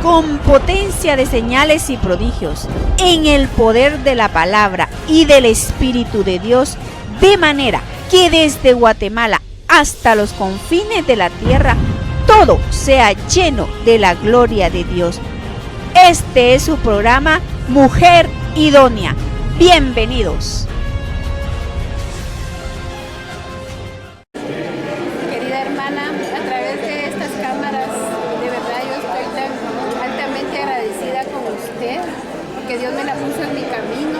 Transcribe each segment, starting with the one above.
con potencia de señales y prodigios, en el poder de la palabra y del Espíritu de Dios, de manera que desde Guatemala hasta los confines de la tierra, todo sea lleno de la gloria de Dios. Este es su programa Mujer Idónea. Bienvenidos. Querida hermana, a través de estas cámaras, de verdad yo estoy tan altamente agradecida con usted, porque Dios me la puso en mi camino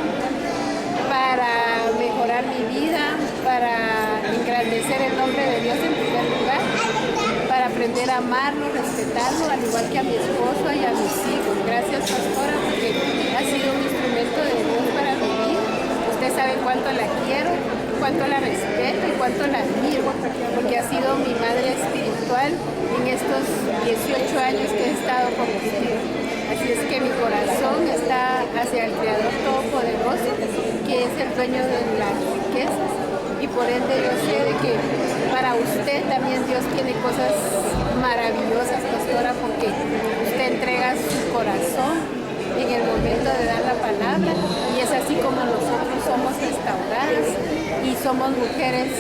para mejorar mi vida, para engrandecer el nombre de Dios en primer lugar, para aprender a amarlo, respetarlo, al igual que a mi esposo y a mis hijos. Gracias, pastora, porque ha sido un instrumento de Dios para mi vida. Usted sabe cuánto la quiero, cuánto la respeto y cuánto la admiro, porque ha sido mi madre espiritual en estos 18 años que he estado con usted. Así es que mi corazón está hacia el Creador Todopoderoso, que es el dueño de las riquezas, y por ende yo sé de que para usted también Dios tiene cosas maravillosas, pastora, porque usted entrega su corazón en el momento de dar la palabra, y es así como nosotros somos restauradas y somos mujeres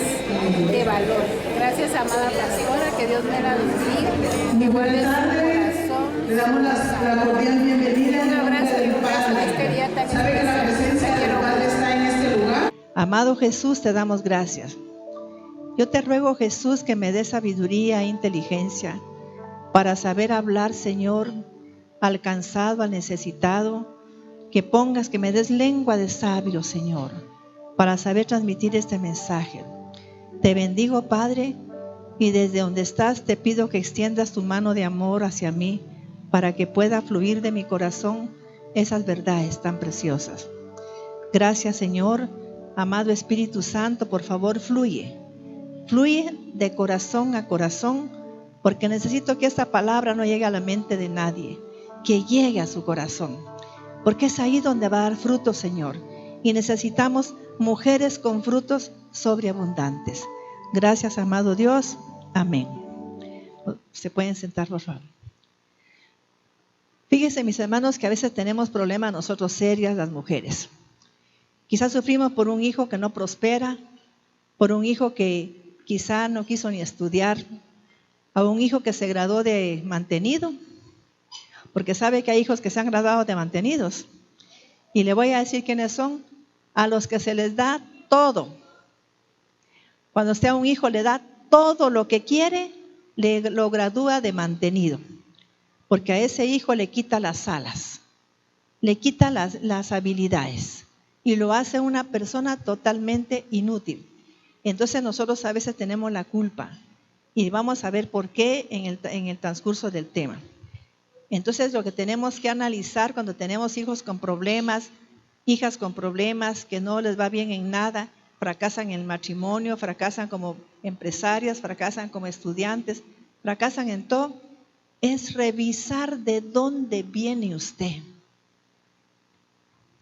de valor. Gracias, amada pastora, que Dios me la bendiga, que guarde su corazón. Le damos la cordial bienvenida. Un abrazo y un beso en este día tan ¿Sabe que la presencia del Padre está en este lugar? Amado Jesús, te damos gracias. Yo te ruego, Jesús, que me des sabiduría e inteligencia para saber hablar, Señor, al cansado, al necesitado, que me des lengua de sabio, Señor, para saber transmitir este mensaje. Te bendigo, Padre, y desde donde estás te pido que extiendas tu mano de amor hacia mí para que pueda fluir de mi corazón esas verdades tan preciosas. Gracias, Señor. Amado Espíritu Santo, por favor, fluye de corazón a corazón, porque necesito que esta palabra no llegue a la mente de nadie, que llegue a su corazón, porque es ahí donde va a dar fruto, Señor, y necesitamos mujeres con frutos sobreabundantes. Gracias, amado Dios. Amén. Se pueden sentar, por favor. Fíjense, mis hermanos, que a veces tenemos problemas nosotros serias, las mujeres. Quizás sufrimos por un hijo que no prospera, por un hijo que quizá no quiso ni estudiar, a un hijo que se graduó de mantenido, porque sabe que hay hijos que se han graduado de mantenidos. Y le voy a decir quiénes son: a los que se les da todo. Cuando usted a un hijo le da todo lo que quiere, lo gradúa de mantenido, porque a ese hijo le quita las alas, le quita las habilidades y lo hace una persona totalmente inútil. Entonces nosotros a veces tenemos la culpa, y vamos a ver por qué en el transcurso del tema. Entonces lo que tenemos que analizar cuando tenemos hijos con problemas, hijas con problemas, que no les va bien en nada, fracasan en el matrimonio, fracasan como empresarias, fracasan como estudiantes, fracasan en todo, es revisar de dónde viene usted.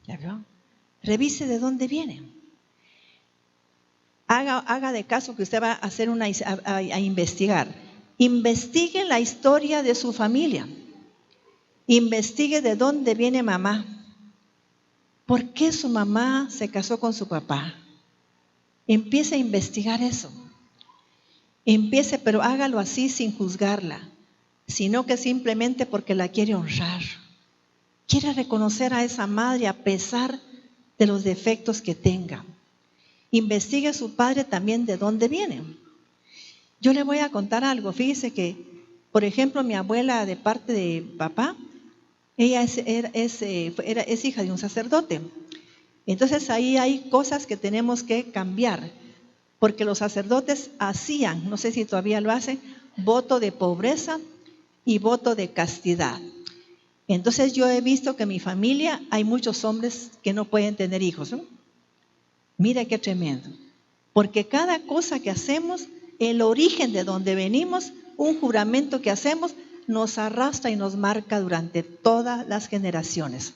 ¿Ya vio? Revise de dónde viene. Haga de caso que usted va a hacer a investigar. Investigue la historia de su familia. Investigue de dónde viene mamá. ¿Por qué su mamá se casó con su papá? Empiece a investigar eso. Pero hágalo así sin juzgarla, sino que simplemente porque la quiere honrar. Quiere reconocer a esa madre a pesar de los defectos que tenga. Investigue a su padre también de dónde viene. Yo le voy a contar algo. Fíjese que, por ejemplo, mi abuela de parte de papá, ella es hija de un sacerdote. Entonces ahí hay cosas que tenemos que cambiar, porque los sacerdotes hacían, no sé si todavía lo hacen, voto de pobreza y voto de castidad. Entonces yo he visto que en mi familia hay muchos hombres que no pueden tener hijos, ¿no? Mira qué tremendo. Porque cada cosa que hacemos, el origen de donde venimos, un juramento que hacemos, nos arrastra y nos marca durante todas las generaciones.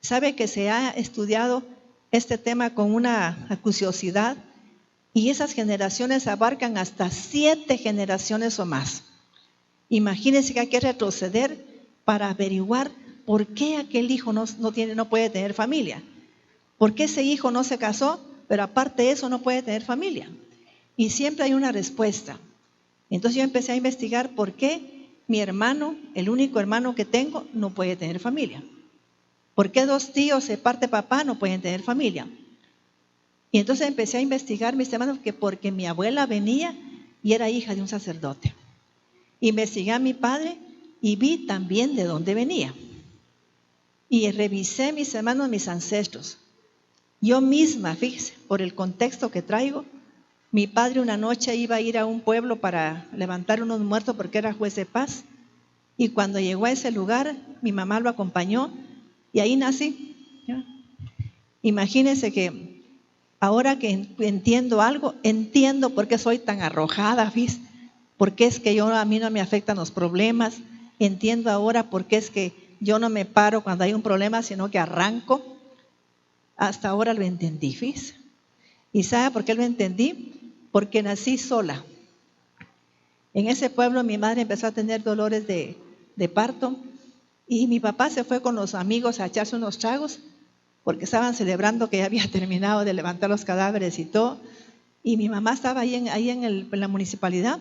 Sabe que se ha estudiado este tema con una acuciosidad, y esas generaciones abarcan hasta 7 generaciones o más. Imagínense que hay que retroceder para averiguar por qué aquel hijo no puede tener familia. ¿Por qué ese hijo no se casó, pero aparte de eso no puede tener familia? Y siempre hay una respuesta. Entonces yo empecé a investigar por qué mi hermano, el único hermano que tengo, no puede tener familia. ¿Por qué 2 tíos de parte de papá no pueden tener familia? Y entonces empecé a investigar, mis hermanos, que porque mi abuela venía y era hija de un sacerdote. Investigué a mi padre y vi también de dónde venía. Y revisé, mis hermanos, mis ancestros. Yo misma, fíjese, por el contexto que traigo, mi padre una noche iba a ir a un pueblo para levantar unos muertos porque era juez de paz. Y cuando llegó a ese lugar, mi mamá lo acompañó y ahí nací. ¿Ya? Imagínense que ahora que entiendo algo, entiendo por qué soy tan arrojada, ¿vis? Por qué es que a mí no me afectan los problemas. Entiendo ahora por qué es que yo no me paro cuando hay un problema, sino que arranco. Hasta ahora lo entendí, ¿vis? ¿Y sabe por qué lo entendí? Porque nací sola. En ese pueblo mi madre empezó a tener dolores de parto y mi papá se fue con los amigos a echarse unos tragos porque estaban celebrando que ya había terminado de levantar los cadáveres y todo. Y mi mamá estaba ahí en la municipalidad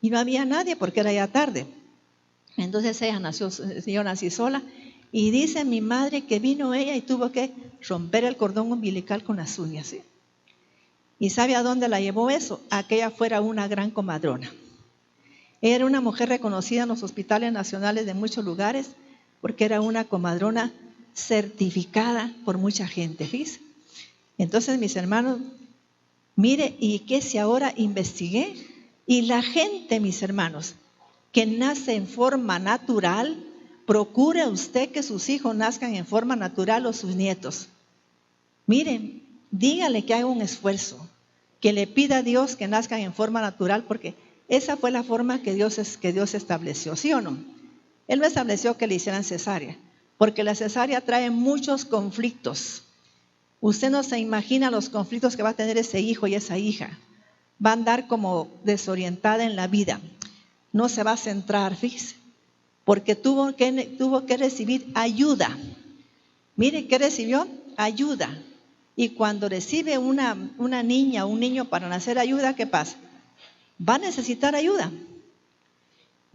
y no había nadie porque era ya tarde. Entonces yo nací sola y dice mi madre que vino ella y tuvo que romper el cordón umbilical con las uñas, ¿sí? ¿Y sabe a dónde la llevó eso? A que ella fuera una gran comadrona. Ella era una mujer reconocida en los hospitales nacionales de muchos lugares porque era una comadrona certificada por mucha gente, ¿fíjese? Entonces, mis hermanos, mire, y que si ahora investigué, y la gente, mis hermanos, que nace en forma natural, procure usted que sus hijos nazcan en forma natural o sus nietos. Miren, dígale que haga un esfuerzo, que le pida a Dios que nazcan en forma natural, porque esa fue la forma que Dios estableció, ¿sí o no? Él no estableció que le hicieran cesárea, porque la cesárea trae muchos conflictos. Usted no se imagina los conflictos que va a tener ese hijo y esa hija. Va a andar como desorientada en la vida. No se va a centrar, fíjese, porque tuvo que recibir ayuda. Mire, ¿qué recibió? Ayuda. Y cuando recibe una niña o un niño para nacer ayuda, ¿qué pasa? Va a necesitar ayuda.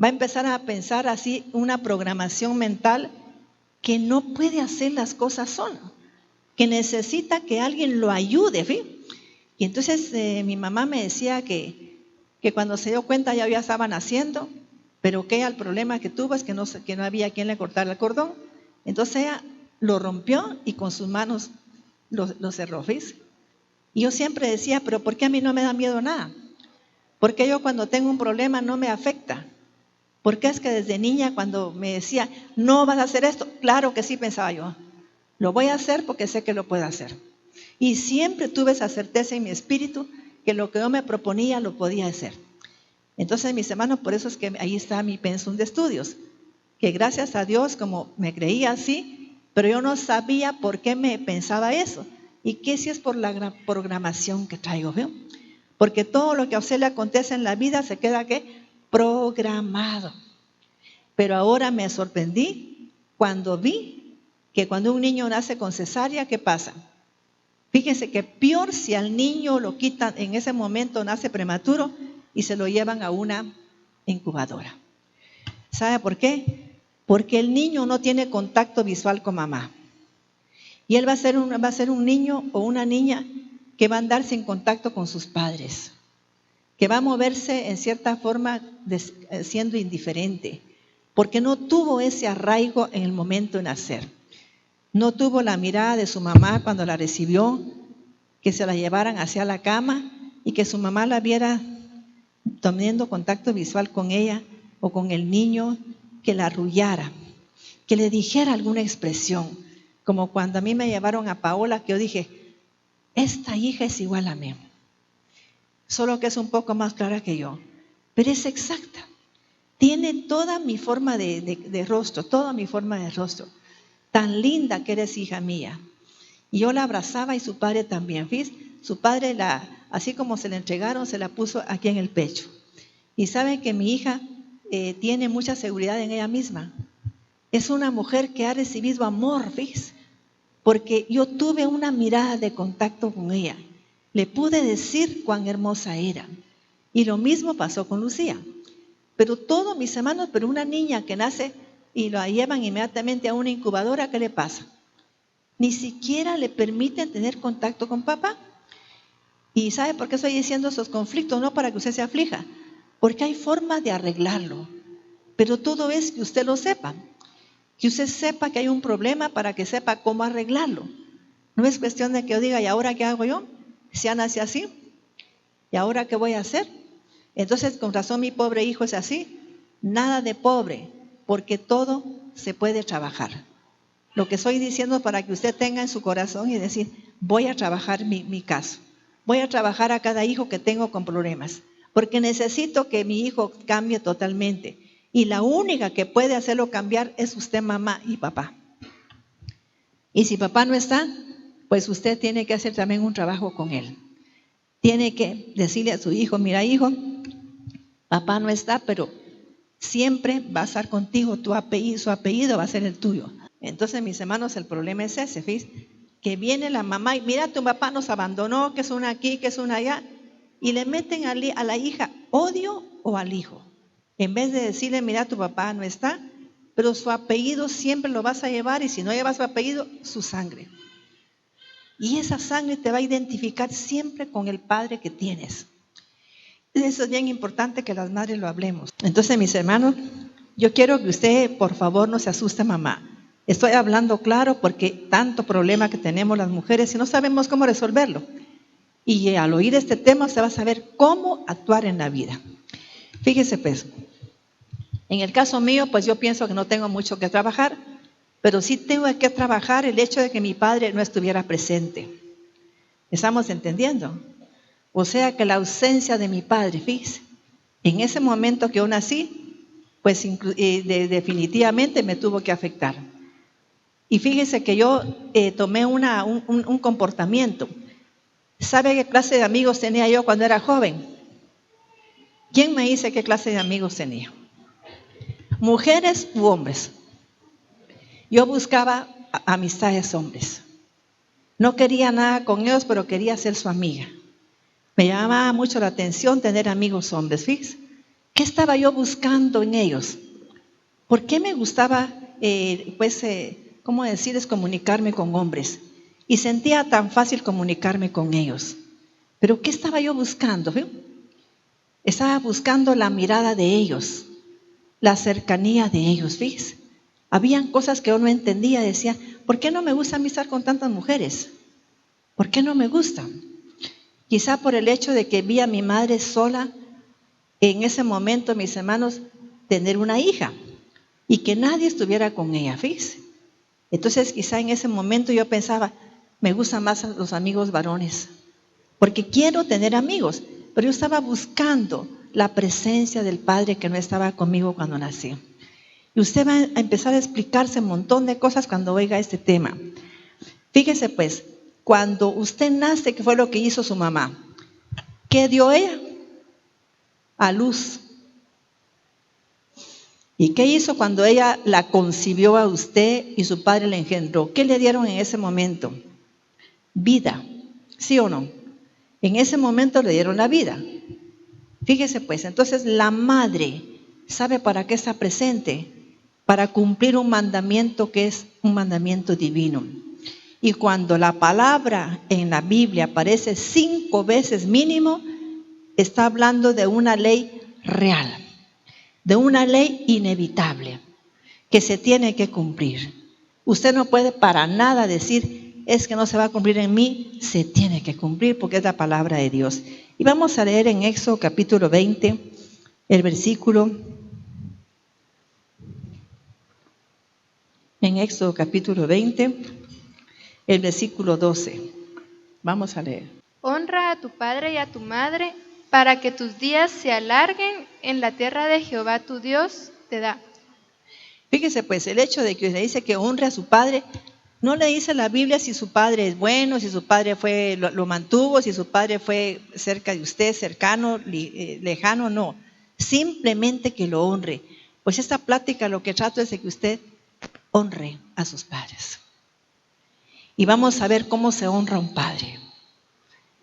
Va a empezar a pensar así una programación mental que no puede hacer las cosas solo, que necesita que alguien lo ayude, ¿sí? Y entonces mi mamá me decía que cuando se dio cuenta ya estaba naciendo, pero que el problema que tuvo es que no había quien le cortara el cordón. Entonces ella lo rompió y con sus manos lo cerró, ¿ves? Y yo siempre decía, pero ¿por qué a mí no me da miedo nada? ¿Por qué yo cuando tengo un problema no me afecta? ¿Por qué es que desde niña cuando me decía, no vas a hacer esto? Claro que sí, pensaba yo. Lo voy a hacer porque sé que lo puedo hacer. Y siempre tuve esa certeza en mi espíritu que lo que yo me proponía lo podía hacer. Entonces, mis hermanos, por eso es que ahí está mi pensum de estudios. Que gracias a Dios, como me creía así, pero yo no sabía por qué me pensaba eso. Y que si es por la programación que traigo, ¿veo? Porque todo lo que a usted le acontece en la vida se queda, ¿qué? Programado. Pero ahora me sorprendí cuando vi que cuando un niño nace con cesárea, ¿qué pasa? Fíjense que peor si al niño lo quitan en ese momento, nace prematuro y se lo llevan a una incubadora. ¿Sabe por qué? Porque el niño no tiene contacto visual con mamá. Y él va a ser un niño o una niña que va a andar sin contacto con sus padres, que va a moverse en cierta forma siendo indiferente, porque no tuvo ese arraigo en el momento de nacer. No tuvo la mirada de su mamá cuando la recibió, que se la llevaran hacia la cama y que su mamá la viera teniendo contacto visual con ella o con el niño, que la arrullara, que le dijera alguna expresión, como cuando a mí me llevaron a Paola, que yo dije, esta hija es igual a mí, solo que es un poco más clara que yo, pero es exacta, tiene toda mi forma de rostro, toda mi forma de rostro, tan linda que eres, hija mía. Y yo la abrazaba y su padre también, ¿ves? Su padre, así como se la entregaron, se la puso aquí en el pecho. Y saben que mi hija tiene mucha seguridad en ella misma. Es una mujer que ha recibido amor, ¿ves? Porque yo tuve una mirada de contacto con ella. Le pude decir cuán hermosa era. Y lo mismo pasó con Lucía. Pero todos mis hermanos, pero una niña que nace y la llevan inmediatamente a una incubadora, ¿qué le pasa? Ni siquiera le permiten tener contacto con papá. ¿Y sabe por qué estoy diciendo esos conflictos? No para que usted se aflija, porque hay formas de arreglarlo. Pero todo es que usted lo sepa. Que usted sepa que hay un problema para que sepa cómo arreglarlo. No es cuestión de que yo diga, ¿y ahora qué hago yo? Si Ana nace así, ¿y ahora qué voy a hacer? Entonces, con razón mi pobre hijo es así. Nada de pobre, porque todo se puede trabajar. Lo que estoy diciendo para que usted tenga en su corazón y decir, voy a trabajar mi caso. Voy a trabajar a cada hijo que tengo con problemas, porque necesito que mi hijo cambie totalmente. Y la única que puede hacerlo cambiar es usted, mamá y papá. Y si papá no está, pues usted tiene que hacer también un trabajo con él. Tiene que decirle a su hijo, mira hijo, papá no está, pero siempre va a estar contigo, su apellido va a ser el tuyo. Entonces, mis hermanos, el problema es ese, ¿sí? Que viene la mamá y mira, tu papá nos abandonó, que es una aquí, que es una allá, y le meten a la hija odio o al hijo. En vez de decirle, mira, tu papá no está, pero su apellido siempre lo vas a llevar, y si no llevas su apellido, su sangre. Y esa sangre te va a identificar siempre con el padre que tienes. Eso es bien importante que las madres lo hablemos. Entonces, mis hermanos, yo quiero que usted, por favor, no se asuste, mamá. Estoy hablando claro porque tanto problema que tenemos las mujeres y no sabemos cómo resolverlo. Y al oír este tema, se va a saber cómo actuar en la vida. Fíjese pues, en el caso mío, pues yo pienso que no tengo mucho que trabajar, pero sí tengo que trabajar el hecho de que mi padre no estuviera presente. ¿Estamos entendiendo? O sea que la ausencia de mi padre, fíjese, en ese momento que yo nací, pues definitivamente me tuvo que afectar. Y fíjese que yo tomé un comportamiento. ¿Sabe qué clase de amigos tenía yo cuando era joven? ¿Quién me dice qué clase de amigos tenía? ¿Mujeres u hombres? Yo buscaba amistades hombres. No quería nada con ellos, pero quería ser su amiga. Me llamaba mucho la atención tener amigos hombres. Fíjese, ¿qué estaba yo buscando en ellos? ¿Por qué me gustaba, cómo decirles, comunicarme con hombres? Y sentía tan fácil comunicarme con ellos. ¿Pero qué estaba yo buscando? Estaba buscando la mirada de ellos, la cercanía de ellos, ¿ves? Habían cosas que yo no entendía, decía, ¿por qué no me gusta a mí estar con tantas mujeres? ¿Por qué no me gusta? Quizá por el hecho de que vi a mi madre sola, en ese momento, mis hermanos, tener una hija y que nadie estuviera con ella, ¿ves? Entonces quizá en ese momento yo pensaba, me gustan más los amigos varones, porque quiero tener amigos, pero yo estaba buscando la presencia del Padre que no estaba conmigo cuando nací. Y usted va a empezar a explicarse un montón de cosas cuando oiga este tema. Fíjese pues, cuando usted nace, ¿qué fue lo que hizo su mamá? ¿Qué dio ella? A luz. ¿Y qué hizo cuando ella la concibió a usted y su padre la engendró? ¿Qué le dieron en ese momento? Vida, ¿sí o no? En ese momento le dieron la vida. Fíjese pues, entonces la madre, ¿sabe para qué está presente? Para cumplir un mandamiento que es un mandamiento divino. Y cuando la palabra en la Biblia aparece 5 veces mínimo, está hablando de una ley real, de una ley inevitable, que se tiene que cumplir. Usted no puede para nada decir, es que no se va a cumplir en mí, se tiene que cumplir porque es la palabra de Dios. Y vamos a leer en Éxodo capítulo 20, el versículo, en Éxodo capítulo 20, el versículo 12. Vamos a leer. Honra a tu padre y a tu madre, para que tus días se alarguen en la tierra de Jehová tu Dios te da. Fíjese pues, el hecho de que le dice que honre a su padre, no le dice la Biblia si su padre es bueno, si su padre lo mantuvo, si su padre fue cerca de usted, cercano, lejano, no. Simplemente que lo honre. Pues esta plática lo que trato es de que usted honre a sus padres. Y vamos a ver cómo se honra a un padre.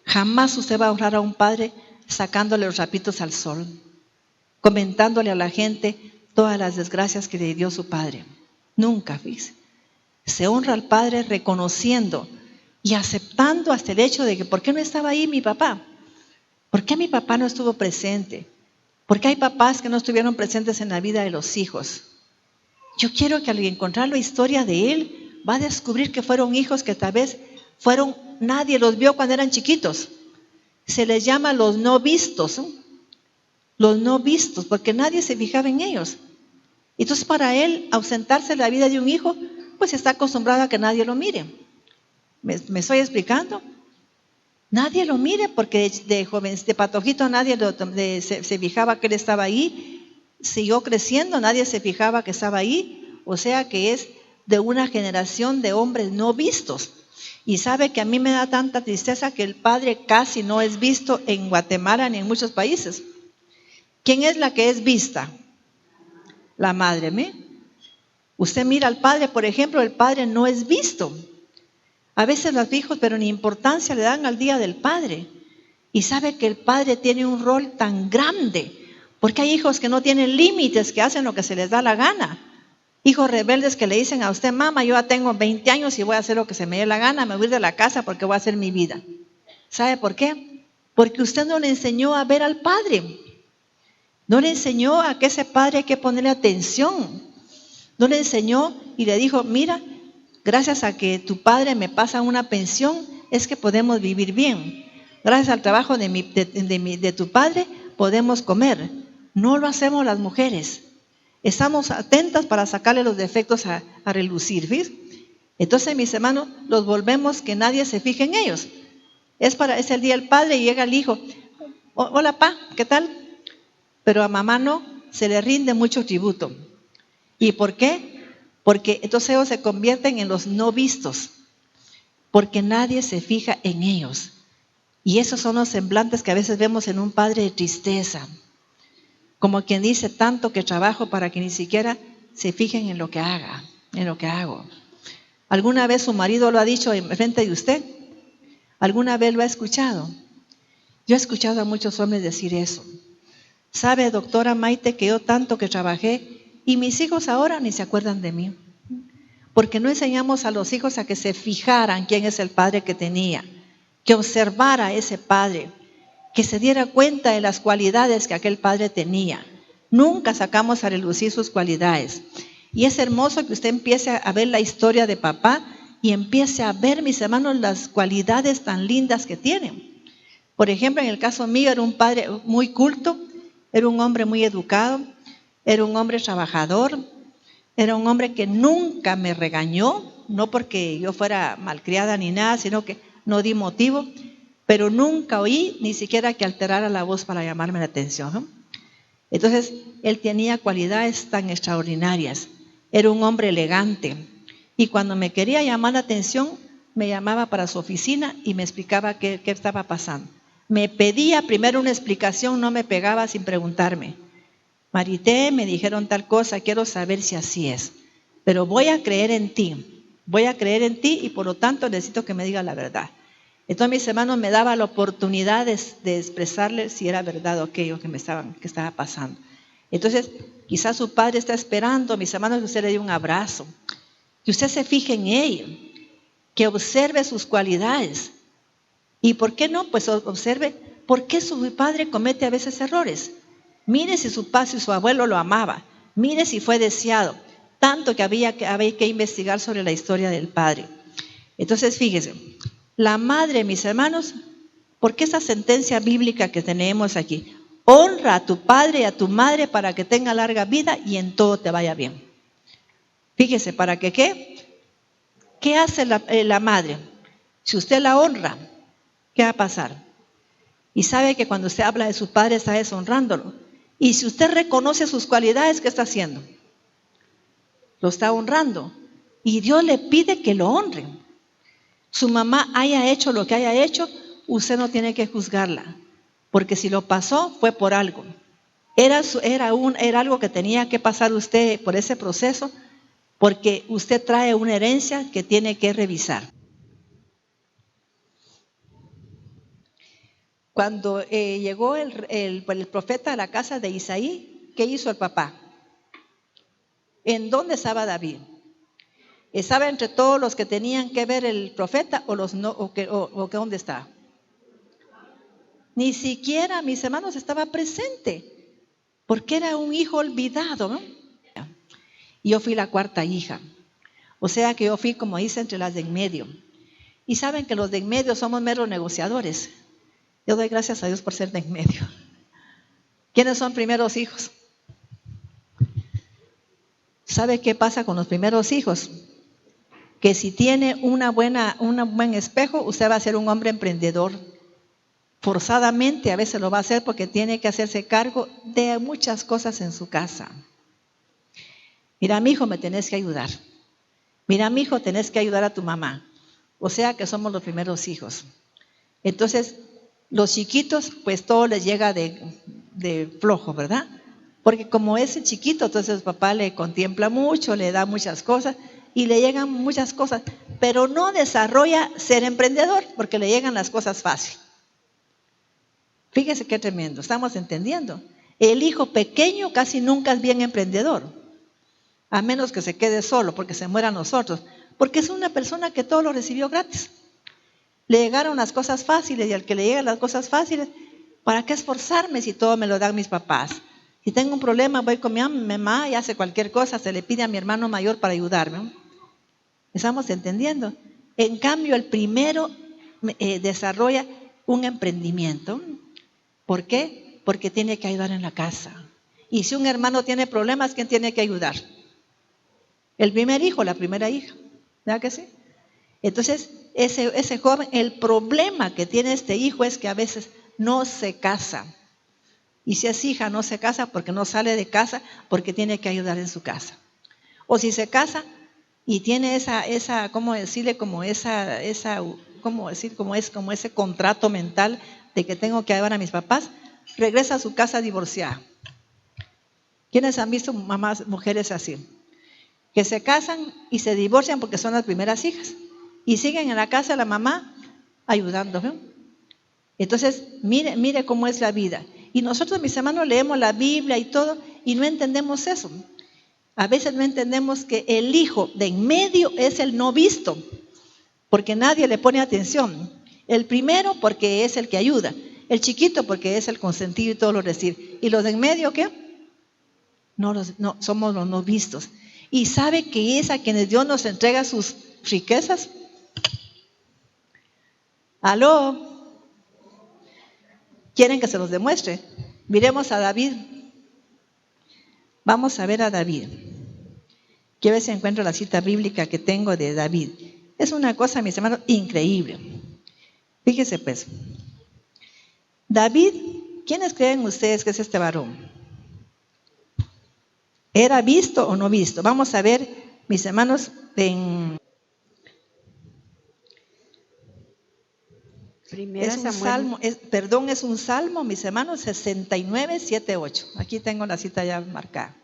Jamás usted va a honrar a un padre sacándole los trapitos al sol, comentándole a la gente todas las desgracias que le dio su padre. Nunca, fíjese. Se honra al padre reconociendo y aceptando hasta el hecho de que ¿por qué no estaba ahí mi papá? ¿Por qué mi papá no estuvo presente? ¿Por qué hay papás que no estuvieron presentes en la vida de los hijos? Yo quiero que al encontrar la historia de él, va a descubrir que fueron hijos que tal vez nadie los vio cuando eran chiquitos. Se les llama los no vistos, ¿no? Los no vistos, porque nadie se fijaba en ellos. Entonces para él, ausentarse de la vida de un hijo, pues está acostumbrado a que nadie lo mire. ¿Me estoy explicando? Nadie lo mire porque de patojito nadie se fijaba que él estaba ahí. Siguió creciendo, nadie se fijaba que estaba ahí. O sea que es de una generación de hombres no vistos. Y sabe que a mí me da tanta tristeza que el padre casi no es visto en Guatemala ni en muchos países. ¿Quién es la que es vista? La madre, ¿me? Usted mira al padre, por ejemplo, el padre no es visto. A veces los hijos, pero ni importancia le dan al día del padre. Y sabe que el padre tiene un rol tan grande, porque hay hijos que no tienen límites, que hacen lo que se les da la gana. Hijos rebeldes que le dicen a usted, mamá, yo ya tengo 20 años y voy a hacer lo que se me dé la gana, me voy a ir de la casa porque voy a hacer mi vida. ¿Sabe por qué? Porque usted no le enseñó a ver al padre. No le enseñó a que ese padre hay que ponerle atención. No le enseñó y le dijo, mira, gracias a que tu padre me pasa una pensión, es que podemos vivir bien. Gracias al trabajo de tu padre, podemos comer. No lo hacemos las mujeres. Estamos atentas para sacarle los defectos a relucir, ¿ves? Entonces, mis hermanos, los volvemos que nadie se fije en ellos. Es el día del padre y llega el hijo. Hola, pa, ¿qué tal? Pero a mamá no, se le rinde mucho tributo. ¿Y por qué? Porque entonces ellos se convierten en los no vistos, porque nadie se fija en ellos. Y esos son los semblantes que a veces vemos en un padre de tristeza. Como quien dice, tanto que trabajo para que ni siquiera se fijen en lo que haga, en lo que hago. ¿Alguna vez su marido lo ha dicho en frente de usted? ¿Alguna vez lo ha escuchado? Yo he escuchado a muchos hombres decir eso. ¿Sabe, doctora Maite, que yo tanto que trabajé y mis hijos ahora ni se acuerdan de mí? Porque no enseñamos a los hijos a que se fijaran quién es el padre que tenía, que observara a ese padre, que se diera cuenta de las cualidades que aquel padre tenía. Nunca sacamos a relucir sus cualidades. Y es hermoso que usted empiece a ver la historia de papá y empiece a ver, mis hermanos, las cualidades tan lindas que tienen. Por ejemplo, en el caso mío, era un padre muy culto, era un hombre muy educado, era un hombre trabajador, era un hombre que nunca me regañó, no porque yo fuera malcriada ni nada, sino que no di motivo, pero nunca oí ni siquiera que alterara la voz para llamarme la atención, ¿no? Entonces, él tenía cualidades tan extraordinarias. Era un hombre elegante. Y cuando me quería llamar la atención, me llamaba para su oficina y me explicaba qué estaba pasando. Me pedía primero una explicación, no me pegaba sin preguntarme. Marité, me dijeron tal cosa, quiero saber si así es. Pero voy a creer en ti. Voy a creer en ti y por lo tanto necesito que me diga la verdad. Entonces mis hermanos me daban la oportunidad de expresarle si era verdad o aquello que estaba pasando. Entonces quizás su padre está esperando, mis hermanos, que usted le dé un abrazo, que usted se fije en él, que observe sus cualidades. ¿Y por qué no? Pues observe por qué su padre comete a veces errores. Mire si su padre y su abuelo lo amaba, mire si fue deseado, tanto que había que investigar sobre la historia del padre. Entonces fíjese, la madre, mis hermanos, porque esa sentencia bíblica que tenemos aquí, honra a tu padre y a tu madre para que tenga larga vida y en todo te vaya bien. Fíjese, ¿para que qué? ¿Qué hace la madre? Si usted la honra, ¿qué va a pasar? Y sabe que cuando usted habla de su padre está deshonrándolo. Y si usted reconoce sus cualidades, ¿qué está haciendo? Lo está honrando. Y Dios le pide que lo honren. Su mamá haya hecho lo que haya hecho, usted no tiene que juzgarla, porque si lo pasó fue por algo. Era algo que tenía que pasar usted por ese proceso, porque usted trae una herencia que tiene que revisar. Cuando llegó el profeta a la casa de Isaí, ¿qué hizo el papá? ¿En dónde estaba David? ¿Estaba entre todos los que tenían que ver el profeta o los no, o dónde estaba? Ni siquiera, mis hermanos, estaba presente, porque era un hijo olvidado, ¿no? Y yo fui la cuarta hija, o sea que yo fui, como dice, entre las de en medio. Y saben que los de en medio somos meros negociadores. Yo doy gracias a Dios por ser de en medio. ¿Quiénes son primeros hijos? ¿Sabe qué pasa con los primeros hijos? Que si tiene un buen espejo, usted va a ser un hombre emprendedor. Forzadamente a veces lo va a hacer porque tiene que hacerse cargo de muchas cosas en su casa. Mira, mi hijo, me tenés que ayudar. Mira, mi hijo, tenés que ayudar a tu mamá. O sea que somos los primeros hijos. Entonces, los chiquitos, pues todo les llega de flojo, ¿verdad? Porque como es chiquito, entonces el papá le contempla mucho, le da muchas cosas y le llegan muchas cosas, pero no desarrolla ser emprendedor porque le llegan las cosas fácil. Fíjese qué tremendo, estamos entendiendo. El hijo pequeño casi nunca es bien emprendedor, a menos que se quede solo porque se mueran los otros, porque es una persona que todo lo recibió gratis. Le llegaron las cosas fáciles y al que le llegan las cosas fáciles, ¿para qué esforzarme si todo me lo dan mis papás? Si tengo un problema, voy con mi mamá y hace cualquier cosa, se le pide a mi hermano mayor para ayudarme. ¿Estamos entendiendo? En cambio, el primero desarrolla un emprendimiento. ¿Por qué? Porque tiene que ayudar en la casa. Y si un hermano tiene problemas, ¿quién tiene que ayudar? El primer hijo, la primera hija. ¿Verdad que sí? Entonces, ese joven, el problema que tiene este hijo es que a veces no se casa. Y si es hija, no se casa porque no sale de casa, porque tiene que ayudar en su casa. O si se casa y tiene ¿cómo decirle? Como ese contrato mental de que tengo que ayudar a mis papás, regresa a su casa divorciada. ¿Quiénes han visto mujeres así? Que se casan y se divorcian porque son las primeras hijas. Y siguen en la casa de la mamá ayudando. ¿No? Entonces, mire cómo es la vida. Y nosotros, mis hermanos, leemos la Biblia y todo y no entendemos eso. A veces no entendemos que el hijo de en medio es el no visto, porque nadie le pone atención. El primero porque es el que ayuda. El chiquito porque es el consentido y todo lo recibe. ¿Y los de en medio qué? No, somos los no vistos. ¿Y sabe que es a quienes Dios nos entrega sus riquezas? ¿Aló? ¿Quieren que se los demuestre? Miremos a David. Vamos a ver a David. Quiero ver si encuentro la cita bíblica que tengo de David. Es una cosa, mis hermanos, increíble. Fíjese pues. David, ¿quiénes creen ustedes que es este varón? ¿Era visto o no visto? Vamos a ver, mis hermanos, es un salmo, mis hermanos, 69, 7, 8. Aquí tengo la cita ya marcada.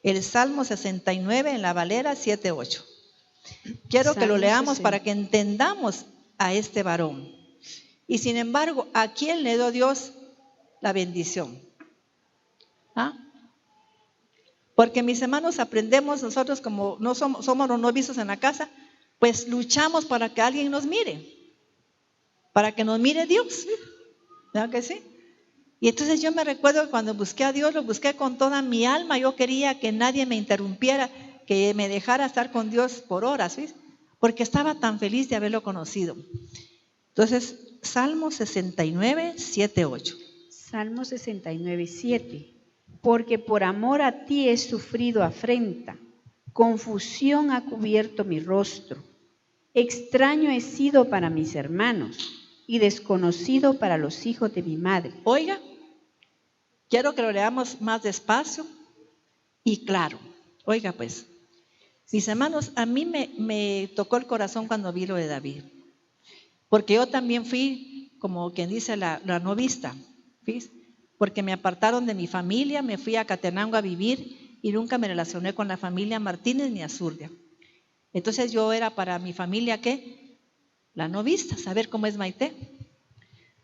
El Salmo 69 en la Valera 7, 8. Quiero que lo leamos para que entendamos a este varón. Y sin embargo, ¿a quién le dio Dios la bendición? ¿Ah? Porque mis hermanos, aprendemos nosotros como no somos los no vistos en la casa, pues luchamos para que alguien nos mire. Para que nos mire Dios, ¿verdad que sí? Y entonces yo me recuerdo que cuando busqué a Dios, lo busqué con toda mi alma. Yo quería que nadie me interrumpiera, que me dejara estar con Dios por horas, ¿sí? Porque estaba tan feliz de haberlo conocido. Entonces, Salmo 69, 7, 8. Salmo 69, 7. Porque por amor a ti he sufrido afrenta, confusión ha cubierto mi rostro. Extraño he sido para mis hermanos y desconocido para los hijos de mi madre. Oiga, quiero que lo leamos más despacio y claro. Oiga pues, mis hermanos, a mí me tocó el corazón cuando vi lo de David. Porque yo también fui, como quien dice, la no vista. ¿Sí? Porque me apartaron de mi familia, me fui a Catenango a vivir y nunca me relacioné con la familia Martínez ni Azurdia. Entonces yo era para mi familia, ¿qué? La no vista, saber cómo es Maite,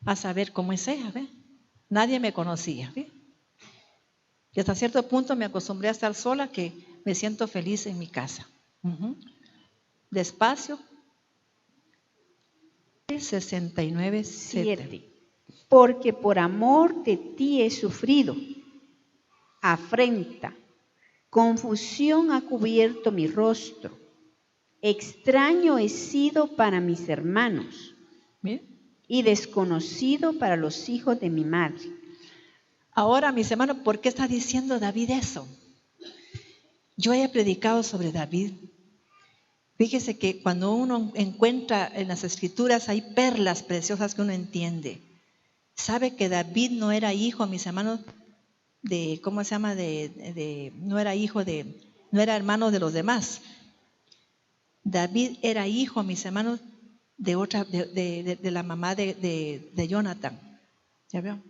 a saber cómo es ella, ¿ve? Nadie me conocía, ¿ve? Y hasta cierto punto me acostumbré a estar sola, que me siento feliz en mi casa. Despacio. 69:7. Porque por amor de ti he sufrido afrenta, confusión ha cubierto mi rostro, extraño he sido para mis hermanos. ¿Bien? Y desconocido para los hijos de mi madre. Ahora, mis hermanos, ¿por qué está diciendo David eso? Yo he predicado sobre David. Fíjese que cuando uno encuentra en las Escrituras hay perlas preciosas que uno entiende. Sabe que David no era hijo, mis hermanos, de, ¿cómo se llama? No era hijo de, no era hermano de los demás. David era hijo, mis hermanos, de la mamá de Jonathan. ¿Ya veo?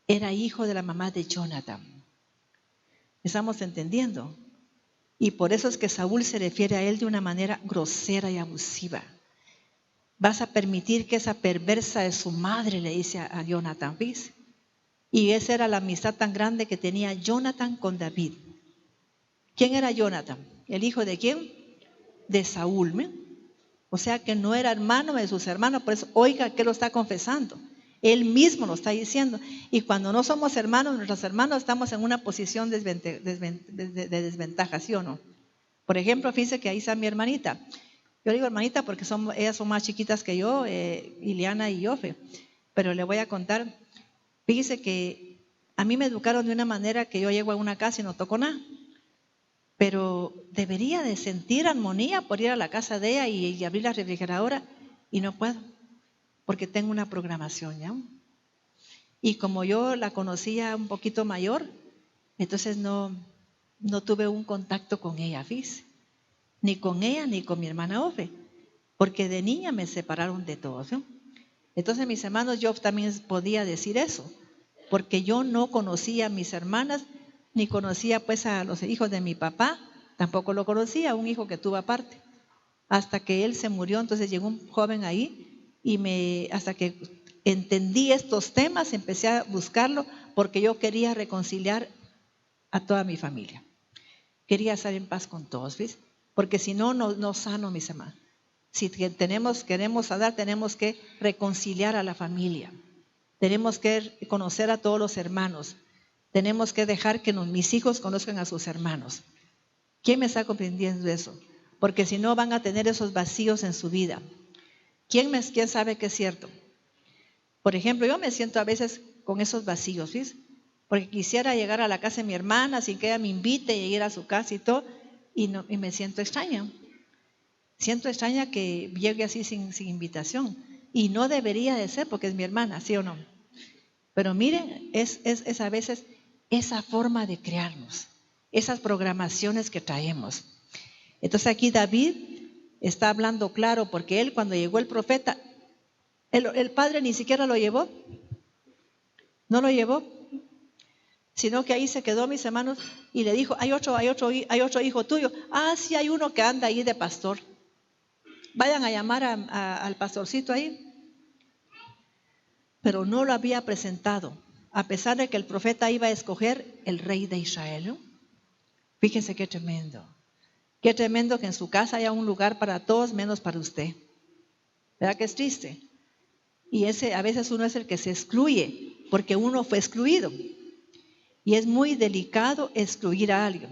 Era hijo de la mamá de Jonathan. ¿Estamos entendiendo? Y por eso es que Saúl se refiere a él de una manera grosera y abusiva. Vas a permitir que esa perversa de su madre le dice a Jonathan, ¿ves? Y esa era la amistad tan grande que tenía Jonathan con David. ¿Quién era Jonathan? ¿El hijo de quién? De Saúl, ¿me? O sea que no era hermano de sus hermanos, por eso oiga que lo está confesando. Él mismo lo está diciendo. Y cuando no somos hermanos, nuestros hermanos estamos en una posición de desventaja, ¿sí o no? Por ejemplo, fíjense que ahí está mi hermanita. Yo digo hermanita porque ellas son más chiquitas que yo, Iliana y Yofe. Pero le voy a contar, fíjese que a mí me educaron de una manera que yo llego a una casa y no toco nada. Pero debería de sentir armonía por ir a la casa de ella y abrir la refrigeradora y no puedo, porque tengo una programación, ¿ya? Y como yo la conocía un poquito mayor, entonces no tuve un contacto con ella, fíjese. Ni con ella ni con mi hermana Ofe, porque de niña me separaron de todos, ¿no? Entonces mis hermanos, yo también podía decir eso, porque yo no conocía a mis hermanas, ni conocía pues a los hijos de mi papá, tampoco lo conocía, un hijo que tuve aparte. Hasta que él se murió, entonces llegó un joven ahí y hasta que entendí estos temas, empecé a buscarlo porque yo quería reconciliar a toda mi familia. Quería estar en paz con todos, ¿ves? Porque si no, no sano, mis hermanos. Si queremos dar, tenemos que reconciliar a la familia. Tenemos que conocer a todos los hermanos. Tenemos que dejar que mis hijos conozcan a sus hermanos. ¿Quién me está comprendiendo eso? Porque si no van a tener esos vacíos en su vida. ¿Quién sabe que es cierto? Por ejemplo, yo me siento a veces con esos vacíos, ¿sí? Porque quisiera llegar a la casa de mi hermana sin que ella me invite y ir a su casa y todo, y me siento extraña. Siento extraña que llegue así sin invitación. Y no debería de ser porque es mi hermana, ¿sí o no? Pero miren, es a veces esa forma de crearnos, esas programaciones que traemos. Entonces aquí David está hablando claro, porque él cuando llegó el profeta, el padre ni siquiera lo llevó, no lo llevó, sino que ahí se quedó, mis hermanos, y le dijo, hay otro hijo tuyo. Ah, sí, hay uno que anda ahí de pastor. Vayan a llamar al pastorcito ahí. Pero no lo había presentado, a pesar de que el profeta iba a escoger el rey de Israel, ¿no? Fíjense qué tremendo que en su casa haya un lugar para todos menos para usted. ¿Verdad que es triste? Y a veces uno es el que se excluye, porque uno fue excluido. Y es muy delicado excluir a alguien,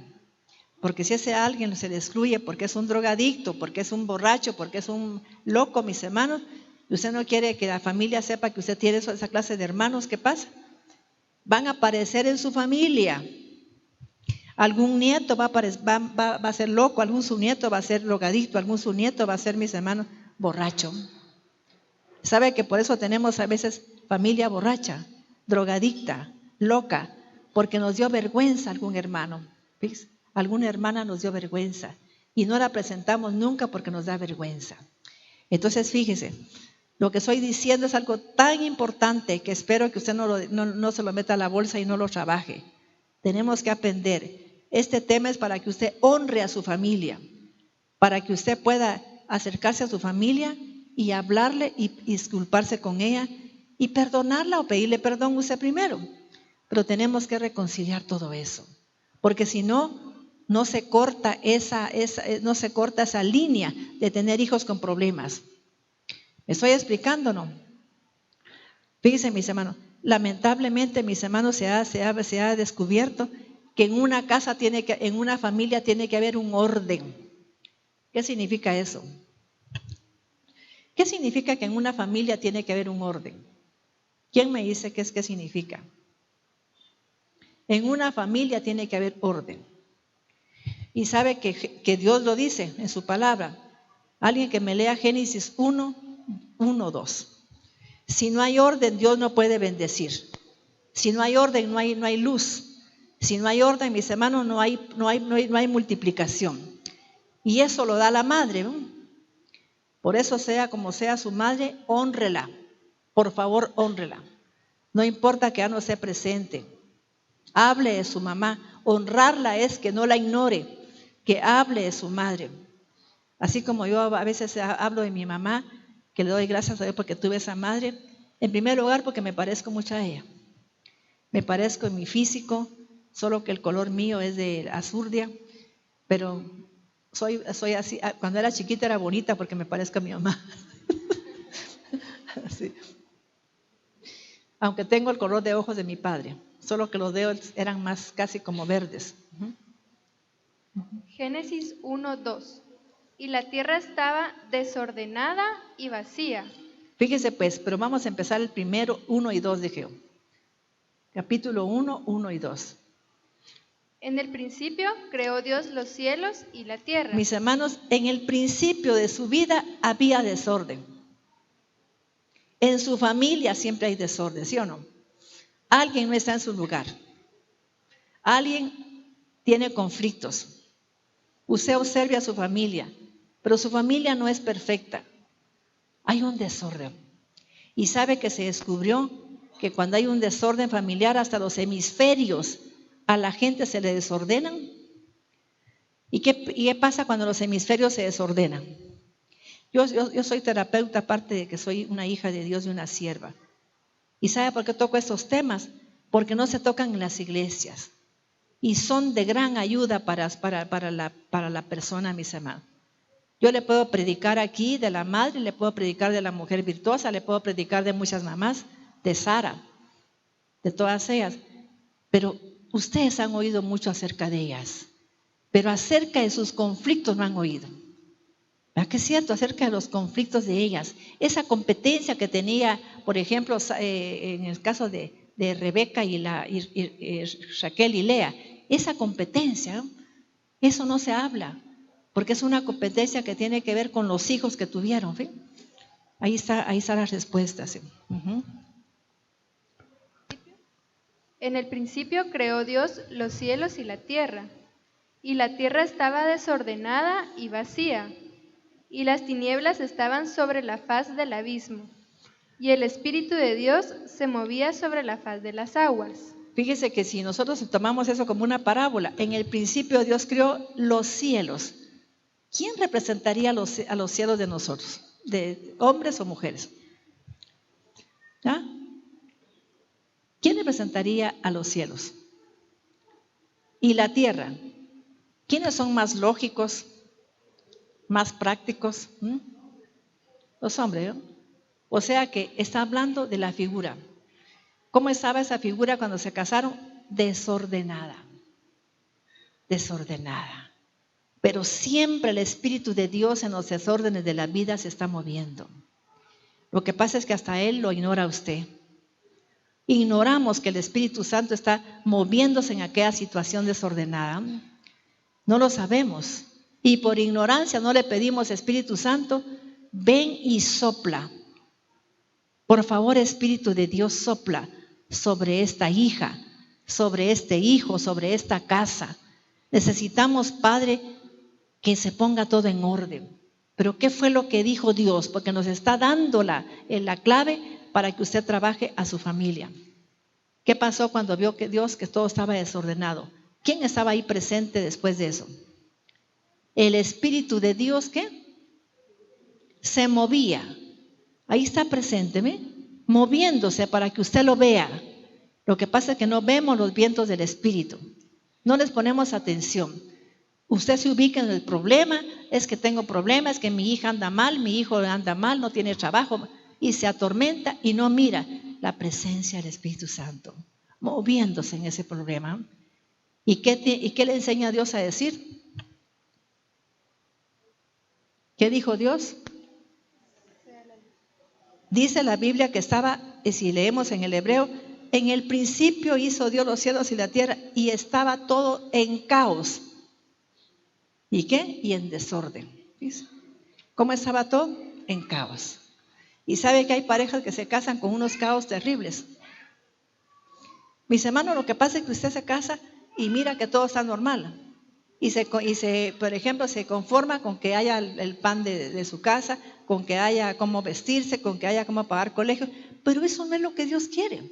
porque si ese alguien se le excluye porque es un drogadicto, porque es un borracho, porque es un loco, mis hermanos, y usted no quiere que la familia sepa que usted tiene esa clase de hermanos, ¿qué pasa? Van a aparecer en su familia. Algún nieto va a ser loco, algún su nieto va a ser drogadicto, algún su nieto va a ser, mis hermanos, borracho. ¿Sabe que por eso tenemos a veces familia borracha, drogadicta, loca? Porque nos dio vergüenza algún hermano, ¿ves? Alguna hermana nos dio vergüenza y no la presentamos nunca porque nos da vergüenza. Entonces, fíjese, lo que estoy diciendo es algo tan importante que espero que usted no se lo meta a la bolsa y no lo trabaje. tenemos que aprender. Este tema es para que usted honre a su familia, para que usted pueda acercarse a su familia y hablarle y disculparse con ella y perdonarla o pedirle perdón usted primero. Pero tenemos que reconciliar todo eso, porque si no, no se corta esa línea de tener hijos con problemas. ¿Me estoy explicando, no? Fíjense, mis hermanos, lamentablemente, mis hermanos, se ha descubierto que en una casa en una familia tiene que haber un orden. ¿Qué significa eso? ¿Qué significa que en una familia tiene que haber un orden? ¿Quién me dice qué significa? En una familia tiene que haber orden. Y sabe que Dios lo dice en su palabra. Alguien que me lea Génesis 1:2. Si no hay orden, Dios no puede bendecir. Si no hay orden, no hay luz. Si no hay orden, mis hermanos, no hay multiplicación. Y eso lo da la madre, ¿no? Por eso, sea como sea su madre, hónrela. Por favor, hónrela. No importa que ya no esté presente. Hable de su mamá. Honrarla es que no la ignore, que hable de su madre. Así como yo a veces hablo de mi mamá, que le doy gracias a Dios porque tuve esa madre. En primer lugar, porque me parezco mucho a ella. Me parezco en mi físico, solo que el color mío es de azurdia, pero soy así. Cuando era chiquita era bonita porque me parezco a mi mamá. Así. Aunque tengo el color de ojos de mi padre, solo que los dedos eran más casi como verdes. Génesis 1:2. Y la tierra estaba desordenada y vacía. Fíjese pues, pero vamos a empezar el primero, 1 y 2 de Jehová. Capítulo 1, 1 y 2. En el principio creó Dios los cielos y la tierra. Mis hermanos, en el principio de su vida había desorden. En su familia siempre hay desorden, ¿sí o no? Alguien no está en su lugar. Alguien tiene conflictos. Usted observe a su familia, pero su familia no es perfecta. Hay un desorden. Y sabe que se descubrió que cuando hay un desorden familiar, hasta los hemisferios a la gente se le desordenan. ¿Y qué pasa cuando los hemisferios se desordenan? Yo soy terapeuta, aparte de que soy una hija de Dios y una sierva. ¿Y sabe por qué toco estos temas? Porque no se tocan en las iglesias. Y son de gran ayuda para la persona, mis hermanos. Yo le puedo predicar aquí de la madre, le puedo predicar de la mujer virtuosa, le puedo predicar de muchas mamás, de Sara, de todas ellas. Pero ustedes han oído mucho acerca de ellas. Pero acerca de sus conflictos no han oído. ¿Verdad que es cierto? Acerca de los conflictos de ellas. Esa competencia que tenía, por ejemplo, en el caso de Rebeca y Raquel y Lea. Esa competencia, ¿no? Eso no se habla, porque es una competencia que tiene que ver con los hijos que tuvieron. ¿Sí? Ahí está la respuesta. ¿Sí? En el principio creó Dios los cielos y la tierra estaba desordenada y vacía, y las tinieblas estaban sobre la faz del abismo, y el Espíritu de Dios se movía sobre la faz de las aguas. Fíjese que si nosotros tomamos eso como una parábola, en el principio Dios creó los cielos. ¿Quién representaría a los cielos de nosotros? ¿De hombres o mujeres? ¿Ah? ¿Quién representaría a los cielos? Y la tierra. ¿Quiénes son más lógicos, más prácticos? Los hombres, ¿no? O sea que está hablando de la figura. ¿Cómo estaba esa figura cuando se casaron? Desordenada. Desordenada. Pero siempre el Espíritu de Dios en los desórdenes de la vida se está moviendo. Lo que pasa es que hasta Él lo ignora usted. Ignoramos que el Espíritu Santo está moviéndose en aquella situación desordenada. No lo sabemos. Y por ignorancia no le pedimos, Espíritu Santo, ven y sopla. Por favor, Espíritu de Dios, sopla sobre esta hija, sobre este hijo, sobre esta casa. Necesitamos, Padre, que se ponga todo en orden. Pero ¿qué fue lo que dijo Dios? Porque nos está dando la clave para que usted trabaje a su familia. ¿Qué pasó cuando vio que todo estaba desordenado? ¿Quién estaba ahí presente después de eso? El Espíritu de Dios, ¿qué? Se movía. Ahí está presente, ¿ve? Moviéndose para que usted lo vea. Lo que pasa es que no vemos los vientos del Espíritu. No les ponemos atención. Usted se ubica en el problema, es que tengo problemas, es que mi hija anda mal, mi hijo anda mal, no tiene trabajo, y se atormenta y no mira la presencia del Espíritu Santo, moviéndose en ese problema. ¿Y qué le enseña Dios a decir? ¿Qué dijo Dios? Dice la Biblia que estaba, y si leemos en el hebreo, en el principio hizo Dios los cielos y la tierra y estaba todo en caos. ¿Y qué? Y en desorden. ¿Cómo estaba todo? En caos. Y sabe que hay parejas que se casan con unos caos terribles. Mis hermanos, lo que pasa es que usted se casa y mira que todo está normal. Y por ejemplo, se conforma con que haya el pan de su casa, con que haya cómo vestirse, con que haya cómo pagar colegio. Pero eso no es lo que Dios quiere.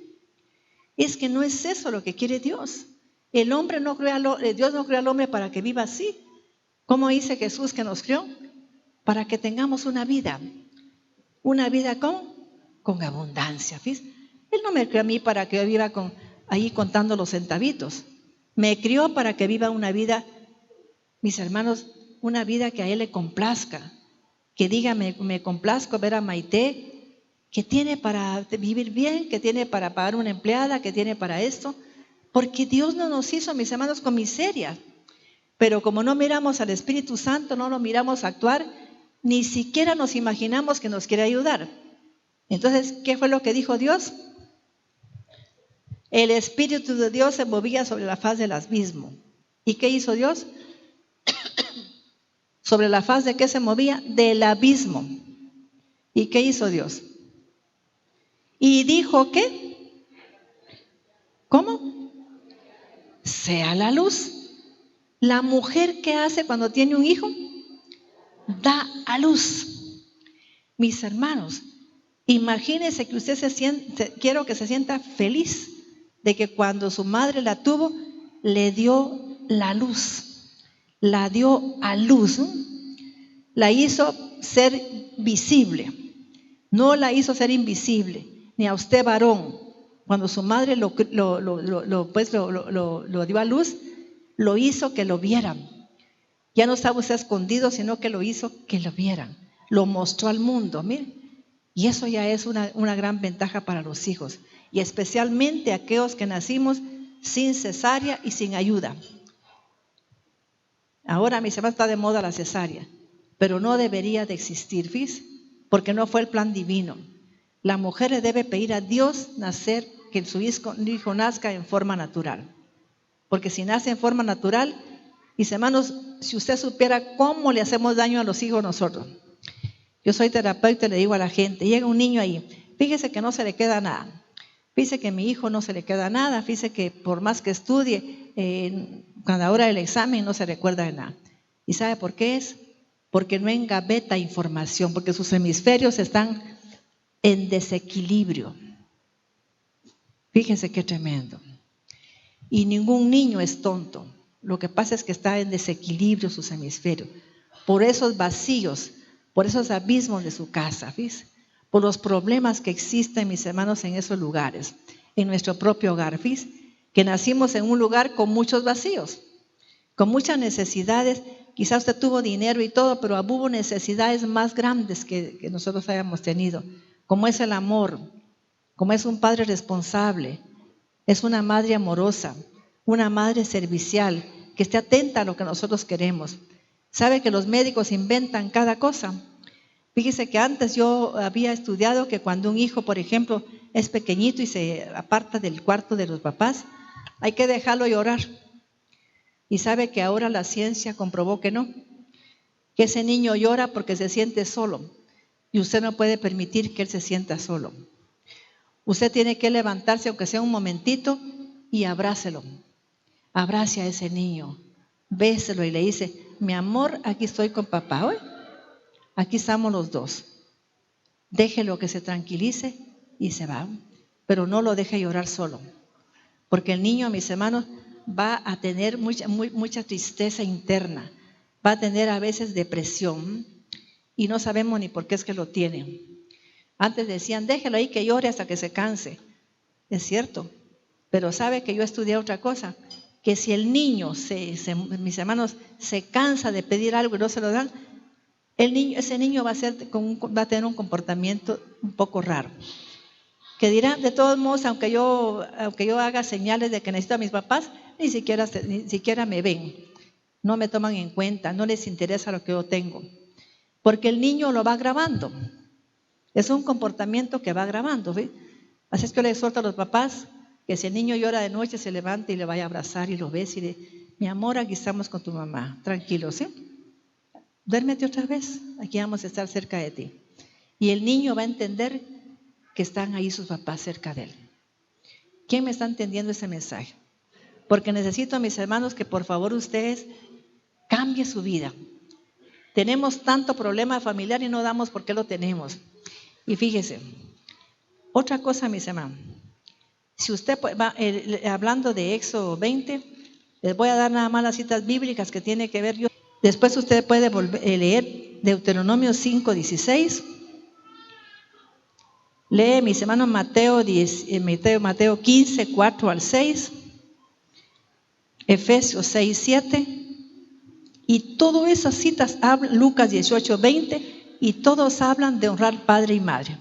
Es que no es eso lo que quiere Dios. Dios no creó al hombre para que viva así. ¿Cómo dice Jesús que nos creó? Para que tengamos una vida con abundancia. ¿Ves? Él no me creó a mí para que yo viva ahí contando los centavitos. Me crió para que viva una vida, mis hermanos, una vida que a Él le complazca. Que diga, me complazco ver a Maite, que tiene para vivir bien, que tiene para pagar una empleada, que tiene para esto. Porque Dios no nos hizo, mis hermanos, con miseria. Pero como no miramos al Espíritu Santo, no lo miramos actuar, ni siquiera nos imaginamos que nos quiere ayudar. Entonces, ¿qué fue lo que dijo Dios? El Espíritu de Dios se movía sobre la faz del abismo. ¿Y qué hizo Dios? ¿Sobre la faz de qué se movía? Del abismo. ¿Y qué hizo Dios? Y dijo ¿qué? ¿Cómo? Sea la luz. La mujer, ¿qué hace cuando tiene un hijo? Da a luz. Mis hermanos, imagínense que usted quiero que se sienta feliz de que cuando su madre la tuvo, le dio la luz. La dio a luz. La hizo ser visible. No la hizo ser invisible. Ni a usted varón. Cuando su madre lo dio a luz, lo hizo que lo vieran. Ya no estaba usted escondido, sino que lo hizo que lo vieran. Lo mostró al mundo, miren. Y eso ya es una gran ventaja para los hijos. Y especialmente aquellos que nacimos sin cesárea y sin ayuda. Ahora, mis hermanos, está de moda la cesárea. Pero no debería de existir, ¿ves? Porque no fue el plan divino. La mujer le debe pedir a Dios que su hijo nazca en forma natural. Porque si nace en forma natural, mis hermanos, si usted supiera cómo le hacemos daño a los hijos nosotros. Yo soy terapeuta y le digo a la gente, llega un niño ahí, fíjese que no se le queda nada. Fíjese que a mi hijo no se le queda nada, fíjese que por más que estudie, cuando hora del examen no se recuerda de nada. ¿Y sabe por qué es? Porque no engaveta información, porque sus hemisferios están en desequilibrio. Fíjense qué tremendo. Y ningún niño es tonto. Lo que pasa es que está en desequilibrio sus hemisferios. Por esos vacíos, por esos abismos de su casa, ¿ves? Por los problemas que existen, mis hermanos, en esos lugares, en nuestro propio hogar, ¿ves? Que nacimos en un lugar con muchos vacíos, con muchas necesidades. Quizás usted tuvo dinero y todo, pero hubo necesidades más grandes que nosotros hayamos tenido, como es el amor, como es un padre responsable, es una madre amorosa, una madre servicial, que esté atenta a lo que nosotros queremos. ¿Sabe que los médicos inventan cada cosa? Fíjese que antes yo había estudiado que cuando un hijo, por ejemplo, es pequeñito y se aparta del cuarto de los papás, hay que dejarlo llorar. Y sabe que ahora la ciencia comprobó que no, que ese niño llora porque se siente solo y usted no puede permitir que él se sienta solo. Usted tiene que levantarse, aunque sea un momentito, y abrácelo. Abrace a ese niño, béselo y le dice, mi amor, aquí estoy con papá hoy. Aquí estamos los dos. Déjelo que se tranquilice y se va. Pero no lo deje llorar solo. Porque el niño, mis hermanos, va a tener mucha tristeza interna, va a tener a veces depresión y no sabemos ni por qué es que lo tiene. Antes decían, déjelo ahí que llore hasta que se canse. Es cierto, pero sabe que yo estudié otra cosa, que si el niño, mis hermanos, se cansa de pedir algo y no se lo dan, ese niño va a tener un comportamiento un poco raro. Que dirán, de todos modos, aunque yo haga señales de que necesito a mis papás, ni siquiera me ven, no me toman en cuenta, no les interesa lo que yo tengo. Porque el niño lo va grabando. Es un comportamiento que va grabando, ¿ve? Así es que yo le exhorto a los papás que si el niño llora de noche, se levante y le vaya a abrazar y lo bese y le dice, mi amor, aquí estamos con tu mamá, tranquilo, ¿sí? Duérmete otra vez, aquí vamos a estar cerca de ti. Y el niño va a entender que están ahí sus papás cerca de él. ¿Quién me está entendiendo ese mensaje? Porque necesito, mis hermanos, que por favor ustedes cambien su vida. Tenemos tanto problema familiar y no damos por qué lo tenemos. Y fíjese, otra cosa, mis hermanos, si usted va hablando de Éxodo 20, les voy a dar nada más las citas bíblicas que tiene que ver. Después usted puede leer Deuteronomio 5:16. Lee, mis hermanos, Mateo 15, 4 al 6, Efesios 6, 7, y todas esas citas hablan, Lucas 18, 20, y todos hablan de honrar padre y madre,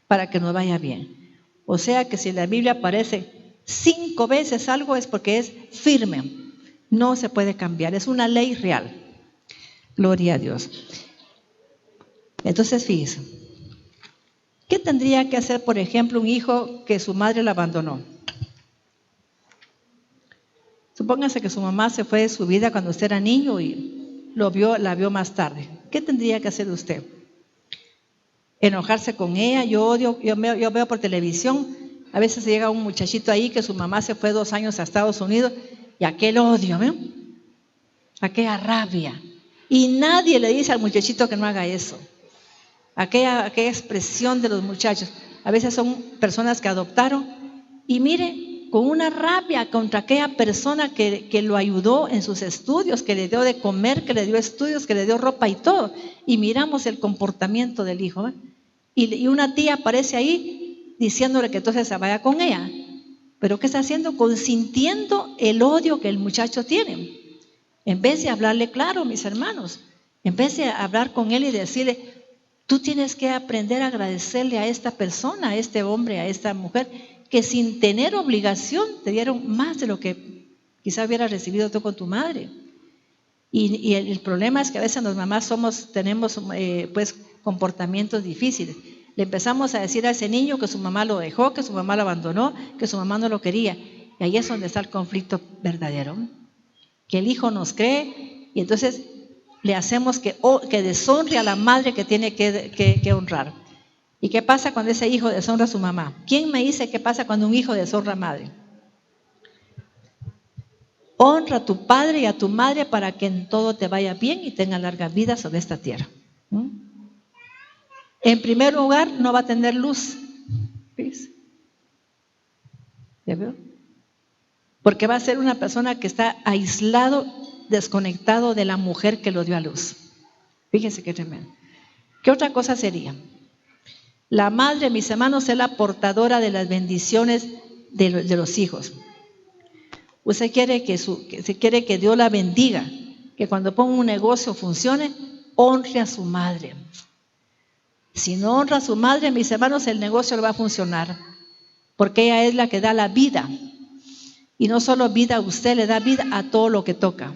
para que nos vaya bien. O sea que si en la Biblia aparece 5 veces algo es porque es firme, no se puede cambiar, es una ley real. Gloria a Dios. Entonces, fíjense, ¿qué tendría que hacer, por ejemplo, un hijo que su madre la abandonó? Supóngase que su mamá se fue de su vida cuando usted era niño y la vio más tarde. ¿Qué tendría que hacer usted? Enojarse con ella. Yo veo por televisión, a veces llega un muchachito ahí que su mamá se fue 2 años a Estados Unidos y aquel odio, ¿no? Aquella rabia. Y nadie le dice al muchachito que no haga eso. Aquella expresión de los muchachos. A veces son personas que adoptaron y mire, con una rabia contra aquella persona que lo ayudó en sus estudios, que le dio de comer, que le dio estudios, que le dio ropa y todo. Y miramos el comportamiento del hijo, ¿eh? Y una tía aparece ahí diciéndole que entonces se vaya con ella. ¿Pero qué está haciendo? Consintiendo el odio que el muchacho tiene. En vez de hablarle claro, mis hermanos, en vez de hablar con él y decirle, tú tienes que aprender a agradecerle a esta persona, a este hombre, a esta mujer, que sin tener obligación te dieron más de lo que quizá hubieras recibido tú con tu madre. Y el problema es que a veces las mamás tenemos pues comportamientos difíciles. Le empezamos a decir a ese niño que su mamá lo dejó, que su mamá lo abandonó, que su mamá no lo quería. Y ahí es donde está el conflicto verdadero. Que el hijo nos cree y entonces le hacemos que deshonre a la madre que tiene que honrar. ¿Y qué pasa cuando ese hijo deshonra a su mamá? ¿Quién me dice qué pasa cuando un hijo deshonra a madre? Honra a tu padre y a tu madre para que en todo te vaya bien y tenga larga vida sobre esta tierra. En primer lugar, no va a tener luz. ¿Ves? ¿Ya veo? Porque va a ser una persona que está aislado, desconectado de la mujer que lo dio a luz. Fíjense qué tremendo. ¿Qué otra cosa sería? La madre, mis hermanos, es la portadora de las bendiciones de los hijos. Usted quiere que Dios la bendiga, que cuando ponga un negocio funcione, honre a su madre. Si no honra a su madre, mis hermanos, el negocio no va a funcionar, porque ella es la que da la vida. Y no solo vida a usted, le da vida a todo lo que toca.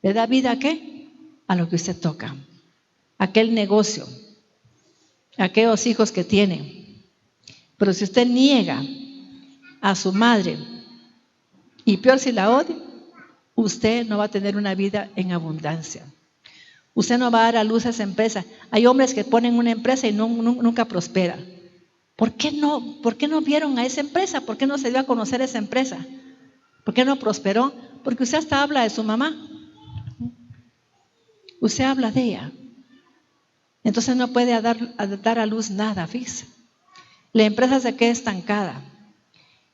¿Le da vida a qué? A lo que usted toca. Aquel negocio, aquellos hijos que tiene. Pero si usted niega a su madre, y peor si la odia, usted no va a tener una vida en abundancia. Usted no va a dar a luz a esa empresa. Hay hombres que ponen una empresa y nunca prospera. ¿Por qué no vieron a esa empresa? ¿Por qué no se dio a conocer esa empresa? ¿Por qué no prosperó? Porque usted hasta habla de su mamá. Usted habla de ella. Entonces no puede dar a luz nada, fíjese. La empresa se queda estancada.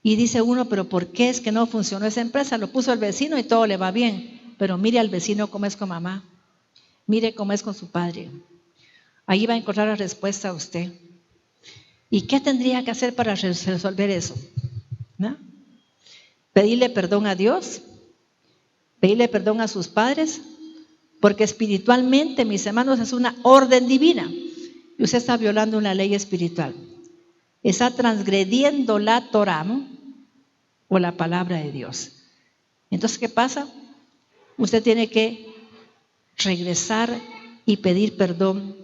Y dice uno, pero ¿por qué es que no funcionó esa empresa? Lo puso el vecino y todo le va bien. Pero mire al vecino cómo es con mamá. Mire cómo es con su padre. Ahí va a encontrar la respuesta a usted. ¿Y qué tendría que hacer para resolver eso? ¿No? Pedirle perdón a Dios, pedirle perdón a sus padres, porque espiritualmente, mis hermanos, es una orden divina. Y usted está violando una ley espiritual. Está transgrediendo la Torah, ¿no? O la palabra de Dios. Entonces, ¿qué pasa? Usted tiene que regresar y pedir perdón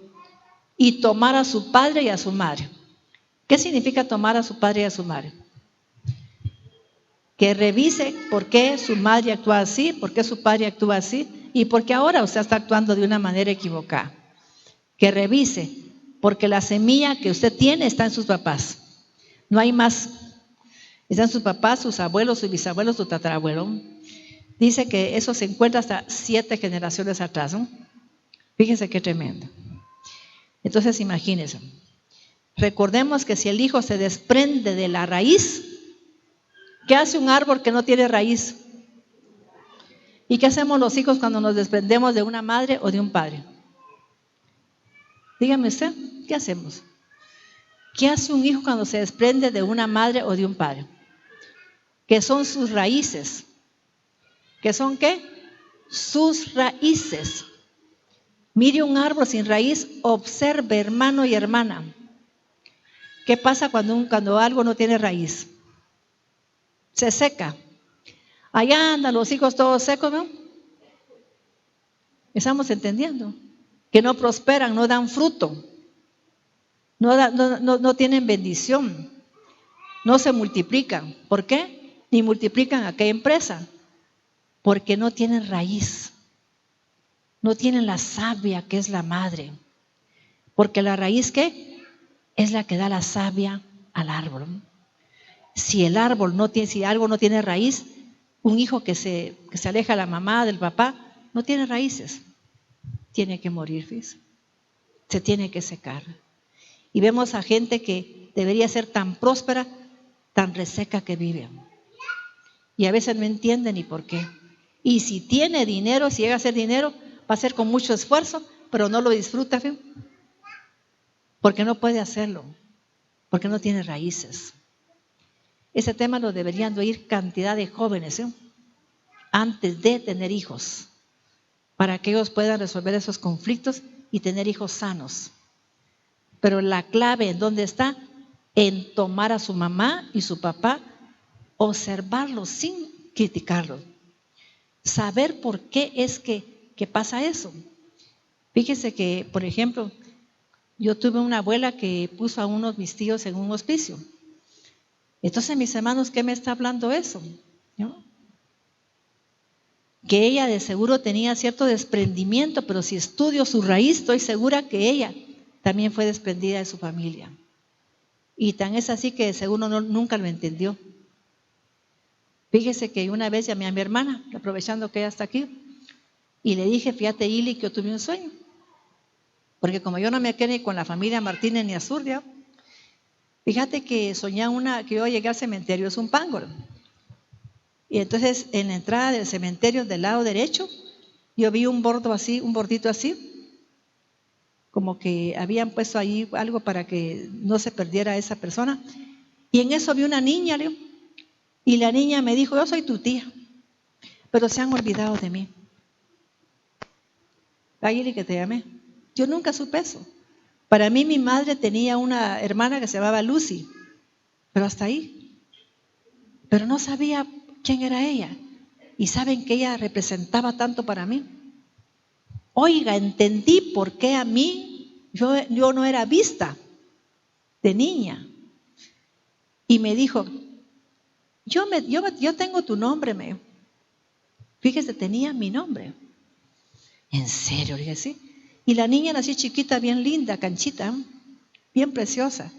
y tomar a su padre y a su madre. ¿Qué significa tomar a su padre y a su madre? Que revise por qué su madre actúa así, por qué su padre actúa así y por qué ahora usted está actuando de una manera equivocada. Que revise, porque la semilla que usted tiene está en sus papás. No hay más. Están sus papás, sus abuelos, sus bisabuelos, su tatarabuelo. Dice que eso se encuentra hasta 7 generaciones atrás, ¿no? Fíjense qué tremendo. Entonces, imagínense. Recordemos que si el hijo se desprende de la raíz, ¿qué hace un árbol que no tiene raíz? ¿Y qué hacemos los hijos cuando nos desprendemos de una madre o de un padre? Dígame usted, ¿qué hacemos? ¿Qué hace un hijo cuando se desprende de una madre o de un padre? ¿Qué son sus raíces? ¿Qué son qué? Sus raíces. Mire un árbol sin raíz, observe, hermano y hermana. ¿Qué pasa cuando algo no tiene raíz? Se seca. Allá andan los hijos todos secos, ¿no? ¿Estamos entendiendo? Que no prosperan, no dan fruto, no tienen bendición, no se multiplican. ¿Por qué? Ni multiplican aquella empresa, porque no tienen raíz, no tienen la savia que es la madre, porque la raíz ¿qué? Es la que da la savia al árbol. Si el árbol no tiene, si algo no tiene raíz, un hijo que se aleja de la mamá, del papá, no tiene raíces. Tiene que morir, ¿ves? Se tiene que secar. Y vemos a gente que debería ser tan próspera, tan reseca que vive. Y a veces no entienden ni por qué. Y si tiene dinero, si llega a ser dinero, va a ser con mucho esfuerzo, pero no lo disfruta, ¿ves? Porque no puede hacerlo, porque no tiene raíces. Ese tema lo deberían de oír cantidad de jóvenes, antes de tener hijos, para que ellos puedan resolver esos conflictos y tener hijos sanos. Pero la clave ¿en dónde está? En tomar a su mamá y su papá, observarlos sin criticarlos, saber por qué es que pasa eso. Fíjese que, por ejemplo, yo tuve una abuela que puso a unos mis tíos en un hospicio. Entonces, mis hermanos, ¿qué me está hablando eso? ¿No? Que ella de seguro tenía cierto desprendimiento, pero si estudio su raíz, estoy segura que ella también fue desprendida de su familia. Y tan es así que de seguro nunca lo entendió. Fíjese que una vez llamé a mi hermana, aprovechando que ella está aquí, y le dije, fíjate, Ili, que yo tuve un sueño. Porque como yo no me quedé ni con la familia Martínez ni Azurdia, fíjate que soñé que yo llegué al cementerio, es un pángolo. Y entonces en la entrada del cementerio del lado derecho, yo vi un bordito así, como que habían puesto ahí algo para que no se perdiera esa persona. Y en eso vi una niña, y la niña me dijo, yo soy tu tía, pero se han olvidado de mí. Ahí que te llamé. Yo nunca supe eso. Para mí mi madre tenía una hermana que se llamaba Lucy, pero hasta ahí. Pero no sabía quién era ella. Y saben que ella representaba tanto para mí. Oiga, entendí por qué a mí yo no era vista de niña. Y me dijo, yo tengo tu nombre, me. Fíjese, tenía mi nombre. ¿En serio? Le dije, sí. Y la niña era así chiquita, bien linda, canchita, bien preciosa.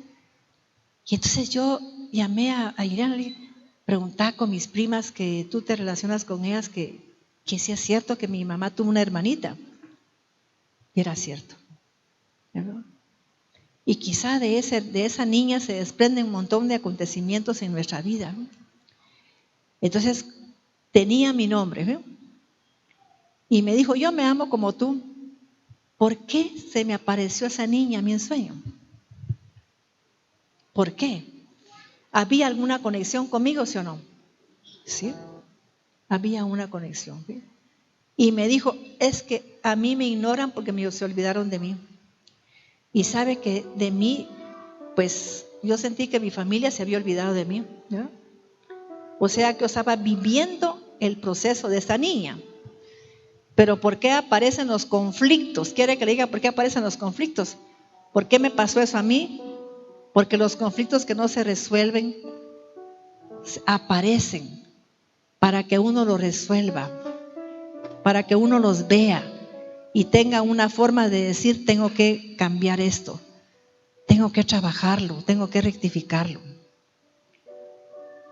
Y entonces yo llamé a Irene, le preguntaba con mis primas que tú te relacionas con ellas, que sí es cierto que mi mamá tuvo una hermanita. Y era cierto. ¿No? Y quizá de esa niña se desprenden un montón de acontecimientos en nuestra vida, ¿no? Entonces, tenía mi nombre, ¿no? Y me dijo, yo me amo como tú. ¿Por qué se me apareció esa niña a mí en sueño? ¿Por qué? ¿Había alguna conexión conmigo, sí o no? Sí, había una conexión, ¿sí? Y me dijo, es que a mí me ignoran porque se olvidaron de mí. Y sabe que de mí, pues yo sentí que mi familia se había olvidado de mí, ¿no? O sea que yo estaba viviendo el proceso de esta niña. Pero ¿por qué aparecen los conflictos? ¿Quiere que le diga por qué aparecen los conflictos? ¿Por qué me pasó eso a mí? Porque los conflictos que no se resuelven aparecen para que uno los resuelva, para que uno los vea y tenga una forma de decir, tengo que cambiar esto, tengo que trabajarlo, tengo que rectificarlo.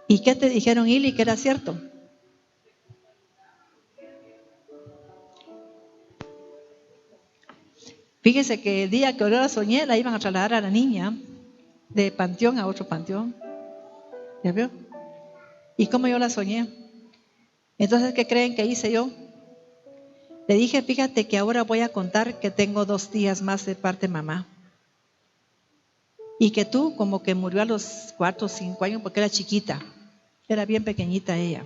¿Y qué te dijeron, Ili, que era cierto? Fíjese que el día que yo la soñé, la iban a trasladar a la niña de panteón a otro panteón. ¿Ya vio? ¿Y cómo yo la soñé? Entonces, ¿qué creen que hice yo? Le dije, fíjate que ahora voy a contar que tengo 2 días más de parte de mamá. Y que tú como que murió a los 4 o 5 años porque era chiquita. Era bien pequeñita ella.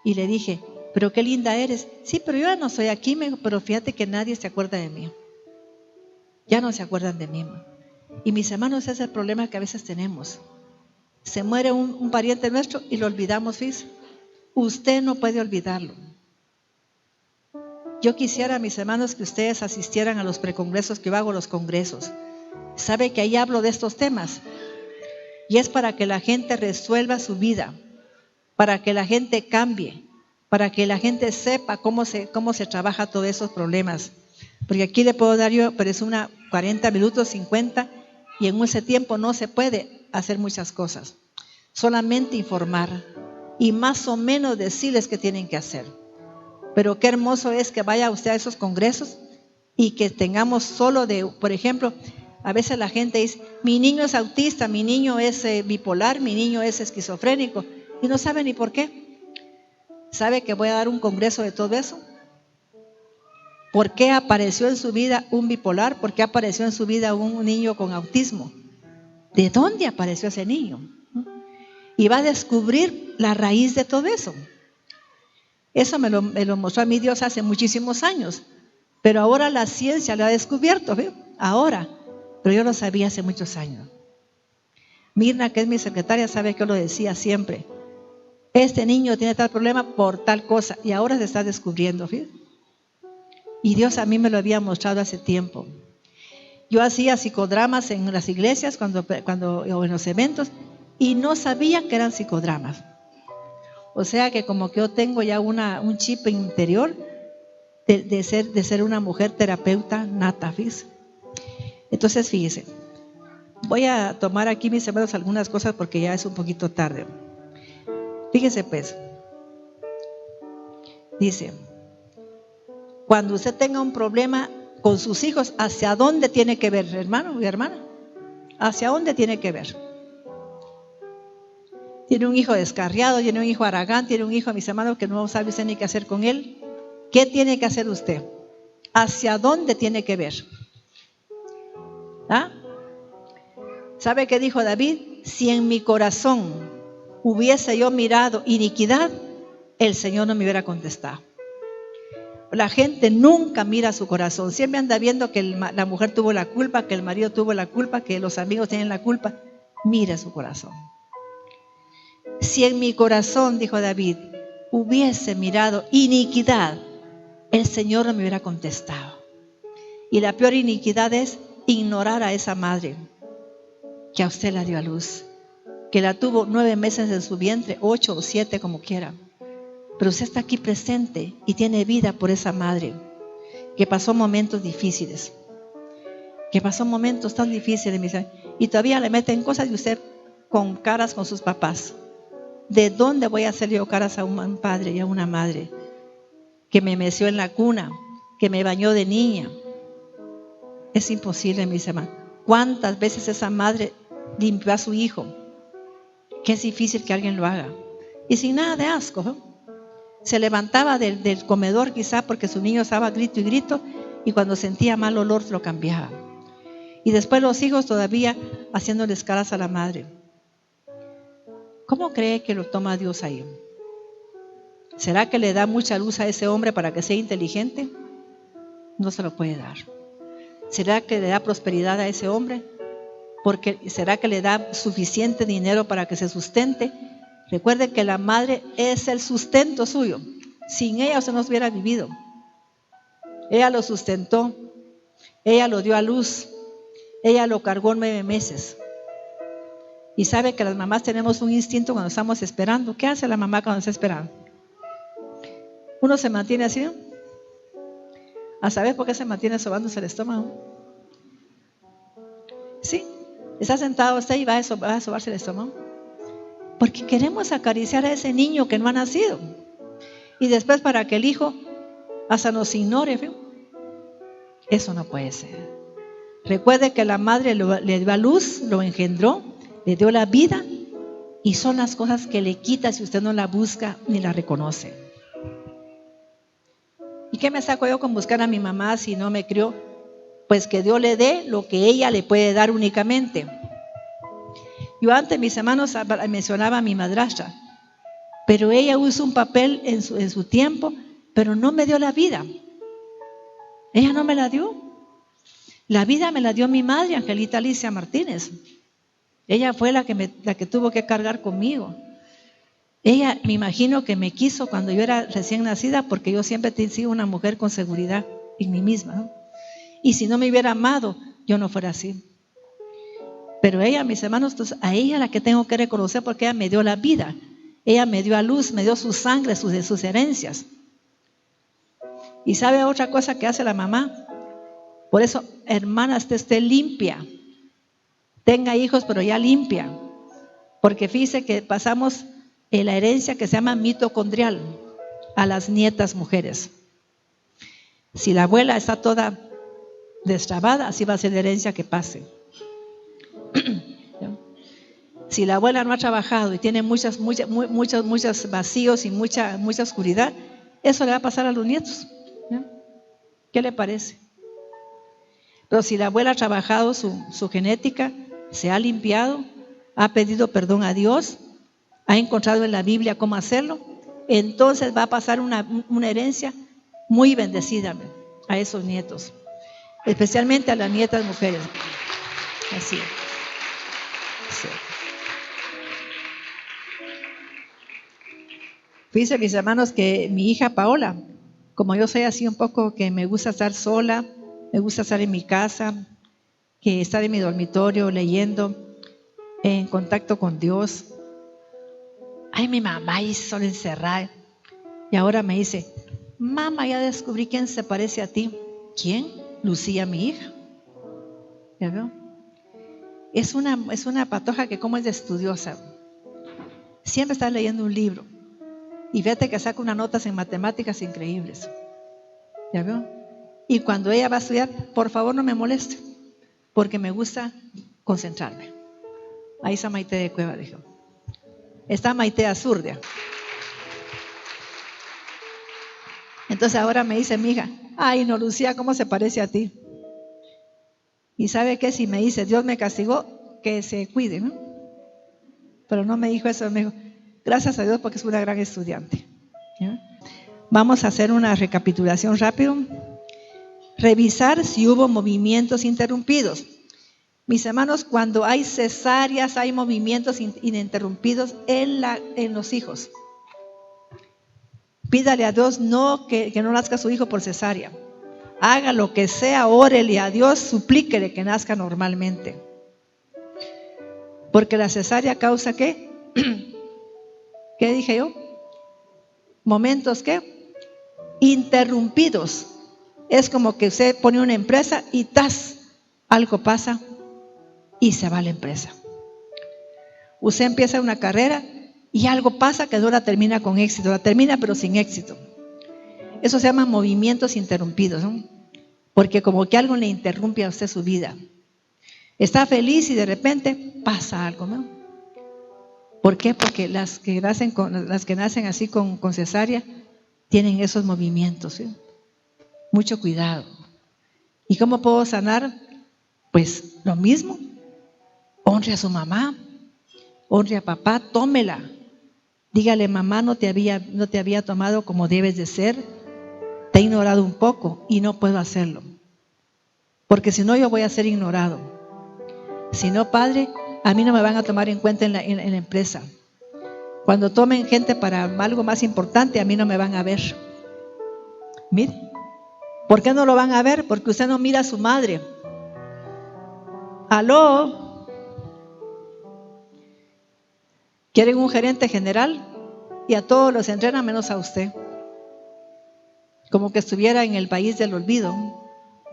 Y le dije, pero qué linda eres. Sí, pero yo ya no soy aquí, pero fíjate que nadie se acuerda de mí. Ya no se acuerdan de mí. Y mis hermanos, ese es el problema que a veces tenemos. Se muere un pariente nuestro y lo olvidamos, ¿sí? Usted no puede olvidarlo. Yo quisiera, mis hermanos, que ustedes asistieran a los precongresos, que yo hago los congresos. Sabe que ahí hablo de estos temas. Y es para que la gente resuelva su vida, para que la gente cambie, para que la gente sepa cómo se trabaja todos esos problemas. Porque aquí le puedo dar yo, pero es 40 minutos, 50, y en ese tiempo no se puede hacer muchas cosas. Solamente informar y más o menos decirles qué tienen que hacer. Pero qué hermoso es que vaya usted a esos congresos y que tengamos solo por ejemplo, a veces la gente dice, mi niño es autista, mi niño es bipolar, mi niño es esquizofrénico, y no sabe ni por qué. ¿Sabe que voy a dar un congreso de todo eso? ¿Por qué apareció en su vida un bipolar? ¿Por qué apareció en su vida un niño con autismo? ¿De dónde apareció ese niño? Y va a descubrir la raíz de todo eso. Eso me lo mostró a mí Dios hace muchísimos años. Pero ahora la ciencia lo ha descubierto, ¿ve? Ahora. Pero yo lo sabía hace muchos años. Mirna, que es mi secretaria, sabe que yo lo decía siempre. Este niño tiene tal problema por tal cosa. Y ahora se está descubriendo, ¿ve? Y Dios a mí me lo había mostrado hace tiempo. Yo hacía psicodramas en las iglesias o en los eventos y no sabía que eran psicodramas. O sea que como que yo tengo ya un chip interior de ser una mujer terapeuta nata, ¿fíjese? Entonces fíjese, voy a tomar aquí, mis hermanos, algunas cosas porque ya es un poquito tarde. Fíjese pues, dice, cuando usted tenga un problema con sus hijos, ¿hacia dónde tiene que ver, hermano y hermana? ¿Hacia dónde tiene que ver? Tiene un hijo descarriado, tiene un hijo aragán, tiene un hijo, mis hermanos, que no sabe usted ni qué hacer con él. ¿Qué tiene que hacer usted? ¿Hacia dónde tiene que ver? ¿Ah? ¿Sabe qué dijo David? Si en mi corazón hubiese yo mirado iniquidad, el Señor no me hubiera contestado. La gente nunca mira su corazón, siempre anda viendo que la mujer tuvo la culpa, que el marido tuvo la culpa, que los amigos tienen la culpa. Mira su corazón. Si en mi corazón, dijo David, hubiese mirado iniquidad, el Señor no me hubiera contestado. Y la peor iniquidad es ignorar a esa madre que a usted la dio a luz, que la tuvo 9 meses en su vientre, 8 o 7 como quiera. Pero usted está aquí presente y tiene vida por esa madre que pasó momentos difíciles, que pasó momentos tan difíciles, y todavía le meten cosas y usted con caras con sus papás. ¿De dónde voy a hacer yo caras a un padre y a una madre que me meció en la cuna, que me bañó de niña? Es imposible, mis hermanos. ¿Cuántas veces esa madre limpió a su hijo? Que es difícil que alguien lo haga. Y sin nada de asco, ¿no? Se levantaba del comedor quizá porque su niño estaba grito y grito, y cuando sentía mal olor lo cambiaba. Y después los hijos todavía haciéndoles caras a la madre. ¿Cómo cree que lo toma Dios ahí? ¿Será que le da mucha luz a ese hombre para que sea inteligente? No se lo puede dar. ¿Será que le da prosperidad a ese hombre? ¿Será que le da suficiente dinero para que se sustente? Recuerde que la madre es el sustento suyo. Sin ella usted no hubiera vivido. Ella lo sustentó. Ella lo dio a luz. Ella lo cargó 9 meses. Y sabe que las mamás tenemos un instinto cuando estamos esperando. ¿Qué hace la mamá cuando está esperando? Uno se mantiene así, ¿no? ¿A saber por qué se mantiene sobándose el estómago? Sí, está sentado usted y va a sobarse el estómago. Porque queremos acariciar a ese niño que no ha nacido. Y después para que el hijo hasta nos ignore, ¿sí? Eso no puede ser. Recuerde que la madre le dio a luz, lo engendró, le dio la vida, y son las cosas que le quita si usted no la busca ni la reconoce. ¿Y qué me saco yo con buscar a mi mamá si no me crió? Pues que Dios le dé lo que ella le puede dar únicamente. Yo antes, mis hermanos, mencionaba a mi madrastra, pero ella usó un papel en su tiempo, pero no me dio la vida. Ella no me la dio. La vida me la dio mi madre, Angelita Alicia Martínez. Ella fue la que tuvo que cargar conmigo. Ella, me imagino que me quiso cuando yo era recién nacida, porque yo siempre he sido una mujer con seguridad en mí misma, ¿no? Y si no me hubiera amado, yo no fuera así. Pero ella, mis hermanos, entonces, a ella la que tengo que reconocer, porque ella me dio la vida. Ella me dio a luz, me dio su sangre, sus herencias. ¿Y sabe otra cosa que hace la mamá? Por eso, hermana, esté limpia. Tenga hijos, pero ya limpia. Porque fíjese que pasamos en la herencia que se llama mitocondrial a las nietas mujeres. Si la abuela está toda destrabada, así va a ser la herencia que pase. Si la abuela no ha trabajado y tiene muchos vacíos y mucha oscuridad, eso le va a pasar a los nietos. ¿No? ¿Qué le parece? Pero si la abuela ha trabajado su genética, se ha limpiado, ha pedido perdón a Dios, ha encontrado en la Biblia cómo hacerlo, entonces va a pasar una herencia muy bendecida a esos nietos, especialmente a las nietas mujeres. Así es. Sí. Fíjense, mis hermanos, que mi hija Paola, como yo soy así un poco que me gusta estar sola, me gusta estar en mi casa, que estar en mi dormitorio leyendo, en contacto con Dios. Ay, mi mamá ahí sola encerrada. Y ahora me dice, mamá, ya descubrí quién se parece a ti. ¿Quién? Lucía, mi hija. ¿Ya veo? Es una patoja que como es de estudiosa. Siempre está leyendo un libro. Y fíjate que saca unas notas en matemáticas increíbles. ¿Ya veo? Y cuando ella va a estudiar, por favor no me moleste, porque me gusta concentrarme. Ahí está Maite de Cueva, dijo. Está Maite Azurdia. Entonces ahora me dice mi hija, ay no, Lucía, ¿cómo se parece a ti? Y sabe que si me dice, Dios me castigó, que se cuide, ¿no? Pero no me dijo eso, me dijo, gracias a Dios porque es una gran estudiante. ¿Ya? Vamos a hacer una recapitulación rápido. Revisar si hubo movimientos interrumpidos. Mis hermanos, cuando hay cesáreas, hay movimientos ininterrumpidos en los hijos. Pídale a Dios que no nazca su hijo por cesárea. Haga lo que sea, órele a Dios, suplíquele que nazca normalmente. Porque la cesárea causa ¿qué? ¿Qué dije yo? Momentos ¿qué? Interrumpidos. Es como que usted pone una empresa y algo pasa y se va la empresa. Usted empieza una carrera y algo pasa que no la termina con éxito, la termina pero sin éxito. Eso se llama movimientos interrumpidos, ¿no? Porque como que algo le interrumpe a usted su vida. Está feliz y de repente pasa algo, ¿no? ¿Por qué? Porque las que nacen así con cesárea tienen esos movimientos, ¿sí? Mucho cuidado. ¿Y cómo puedo sanar? Pues lo mismo. Honre a su mamá, honre a papá, tómela. Dígale, mamá, no te había tomado como debes de ser, te he ignorado un poco y no puedo hacerlo. Porque si no, yo voy a ser ignorado. Si no, padre, a mí no me van a tomar en cuenta en la empresa. Cuando tomen gente para algo más importante, a mí no me van a ver. Mire, ¿por qué no lo van a ver? Porque usted no mira a su madre. ¿Aló? ¿Quieren un gerente general? Y a todos los entrenan menos a usted. Como que estuviera en el país del olvido.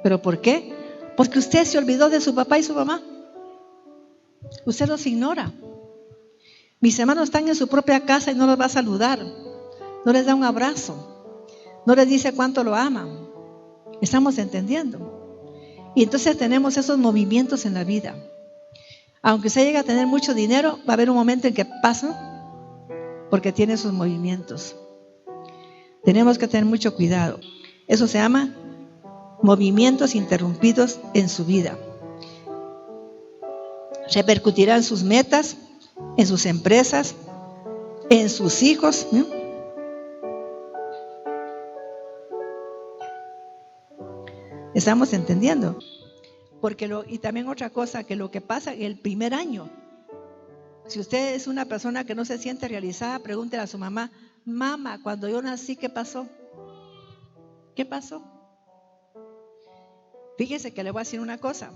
¿Pero por qué? Porque usted se olvidó de su papá y su mamá. Usted los ignora. Mis hermanos están en su propia casa y no los va a saludar. No les da un abrazo. No les dice cuánto lo aman. ¿Estamos entendiendo? Y entonces tenemos esos movimientos en la vida. Aunque usted llegue a tener mucho dinero, va a haber un momento en que pasa, porque tiene esos movimientos. Tenemos que tener mucho cuidado. Eso se llama movimientos interrumpidos en su vida. Repercutirá en sus metas, en sus empresas, en sus hijos, ¿no? ¿Estamos entendiendo? Y también otra cosa, que lo que pasa en el primer año, si usted es una persona que no se siente realizada, pregúntele a su mamá, mamá, cuando yo nací, ¿qué pasó? ¿Qué pasó? Fíjese que le voy a decir una cosa.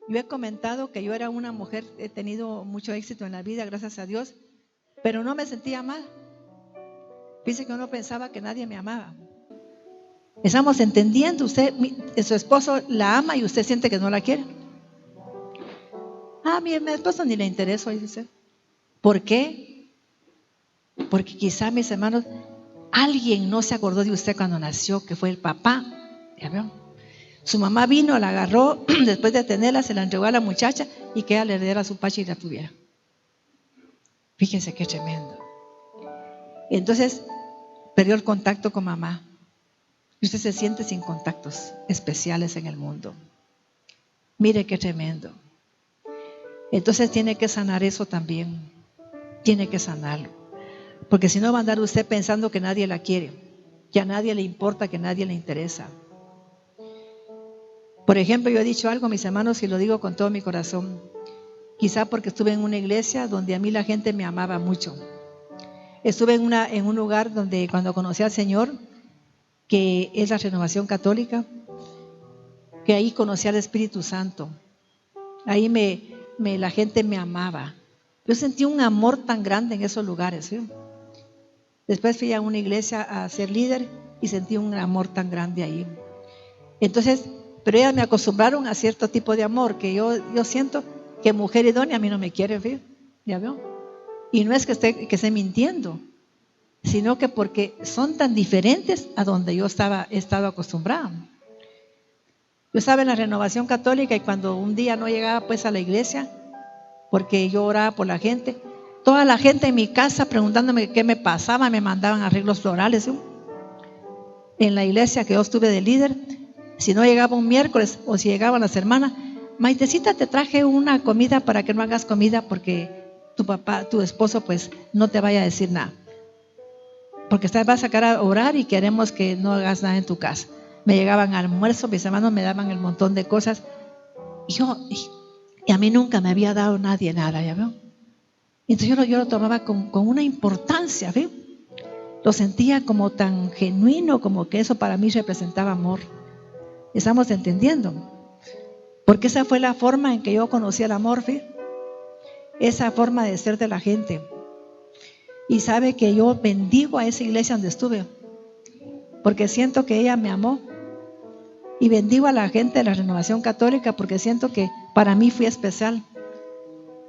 Yo he comentado que yo era una mujer, he tenido mucho éxito en la vida, gracias a Dios, pero no me sentía mal. Fíjese que uno pensaba que nadie me amaba. Estamos entendiendo, usted, su esposo la ama y usted siente que no la quiere. Mi esposo ni le interesa, dice. ¿Por qué? Porque quizá, mis hermanos, alguien no se acordó de usted cuando nació, que fue el papá. ¿Ya veo? Su mamá vino, la agarró, después de tenerla, se la entregó a la muchacha y que ella le diera su pacha y la tuviera. Fíjense qué tremendo. Entonces, perdió el contacto con mamá. Y usted se siente sin contactos especiales en el mundo. Mire qué tremendo. Entonces tiene que sanar eso también. Tiene que sanarlo. Porque si no va a andar usted pensando que nadie la quiere, que a nadie le importa, que a nadie le interesa. Por ejemplo, yo he dicho algo, mis hermanos, y lo digo con todo mi corazón. Quizá porque estuve en una iglesia donde a mí la gente me amaba mucho. Estuve en un lugar donde cuando conocí al Señor, que es la Renovación Católica, que ahí conocí al Espíritu Santo. Ahí la gente me amaba. Yo sentí un amor tan grande en esos lugares, ¿sí? Después fui a una iglesia a ser líder y sentí un amor tan grande ahí. Entonces, pero ellas me acostumbraron a cierto tipo de amor, que yo siento que mujer idónea a mí no me quiere, ¿sí? ¿Ya veo? Y no es que esté mintiendo, sino que porque son tan diferentes a donde yo he estado acostumbrada. Yo estaba en la Renovación Católica y cuando un día no llegaba pues a la iglesia, porque yo oraba por la gente, toda la gente en mi casa preguntándome qué me pasaba, me mandaban arreglos florales, ¿sí? En la iglesia que yo estuve de líder, si no llegaba un miércoles o si llegaban las hermanas, Maitecita, te traje una comida para que no hagas comida porque tu esposo pues no te vaya a decir nada. Porque va a sacar a orar y queremos que no hagas nada en tu casa. Me llegaban al almuerzo, mis hermanos me daban el montón de cosas. Y a mí nunca me había dado nadie nada, ¿ya veo? Entonces yo lo tomaba con una importancia, ¿ve? Lo sentía como tan genuino, como que eso para mí representaba amor. ¿Estamos entendiendo? Porque esa fue la forma en que yo conocí el amor, ¿ve? Esa forma de ser de la gente. Y sabe que yo bendigo a esa iglesia donde estuve, porque siento que ella me amó. Y bendigo a la gente de la Renovación Católica porque siento que para mí fue especial.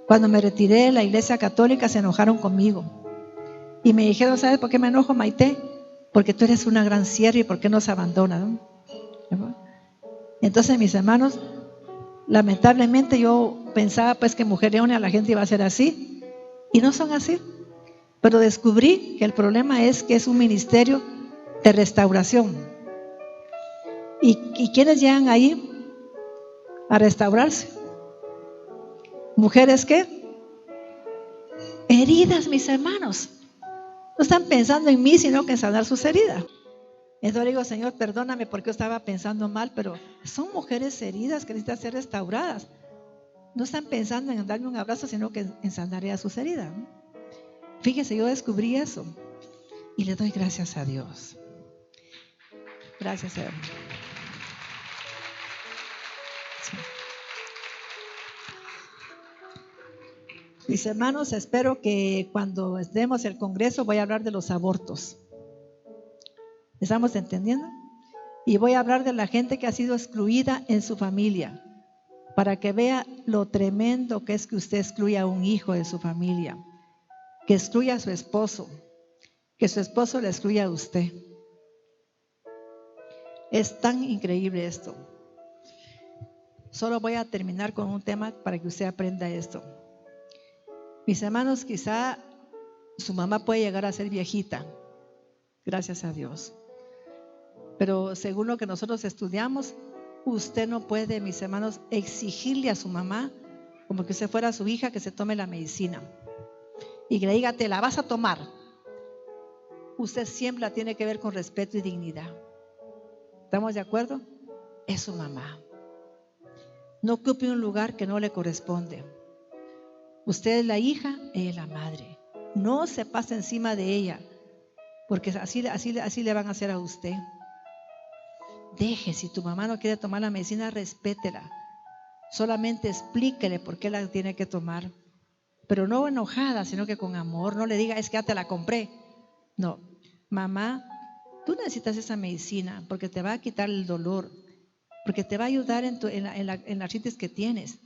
Cuando me retiré de la iglesia católica se enojaron conmigo. Y me dijeron, ¿sabes por qué me enojo, Maite? Porque tú eres una gran sierva y ¿por qué nos abandonas? ¿No? Entonces, mis hermanos, Lamentablemente yo pensaba pues que Mujer León a la gente iba a ser así, y no son así. Pero descubrí que el problema es que es un ministerio de restauración. ¿Y quiénes llegan ahí a restaurarse? Mujeres que heridas, mis hermanos. No están pensando en mí, sino que en sanar sus heridas. Entonces le digo, Señor, perdóname porque yo estaba pensando mal, pero son mujeres heridas que necesitan ser restauradas. No están pensando en darme un abrazo, sino que en sanar a sus heridas. Fíjese, yo descubrí eso y le doy gracias a Dios. Gracias, Señor. Sí. Mis hermanos, espero que cuando demos el congreso voy a hablar de los abortos. ¿Estamos entendiendo? Y voy a hablar de la gente que ha sido excluida en su familia, para que vea lo tremendo que es que usted excluya a un hijo de su familia, que excluya a su esposo, que su esposo le excluya a usted. Es tan increíble esto. Solo voy a terminar con un tema para que usted aprenda esto. Mis hermanos, quizá su mamá puede llegar a ser viejita, gracias a Dios. Pero según lo que nosotros estudiamos, usted no puede, mis hermanos, exigirle a su mamá, como que usted fuera su hija, que se tome la medicina y que le diga, te la vas a tomar. Usted siempre la tiene que ver con respeto y dignidad. ¿Estamos de acuerdo? Es su mamá. No ocupe un lugar que no le corresponde. Usted es la hija, ella es la madre. No se pase encima de ella, porque así le van a hacer a usted. Deje, si tu mamá no quiere tomar la medicina, respétela. Solamente explíquele por qué la tiene que tomar. Pero no enojada, sino que con amor. No le diga, es que ya te la compré. No, mamá, tú necesitas esa medicina porque te va a quitar el dolor, porque te va a ayudar en la artritis que tienes.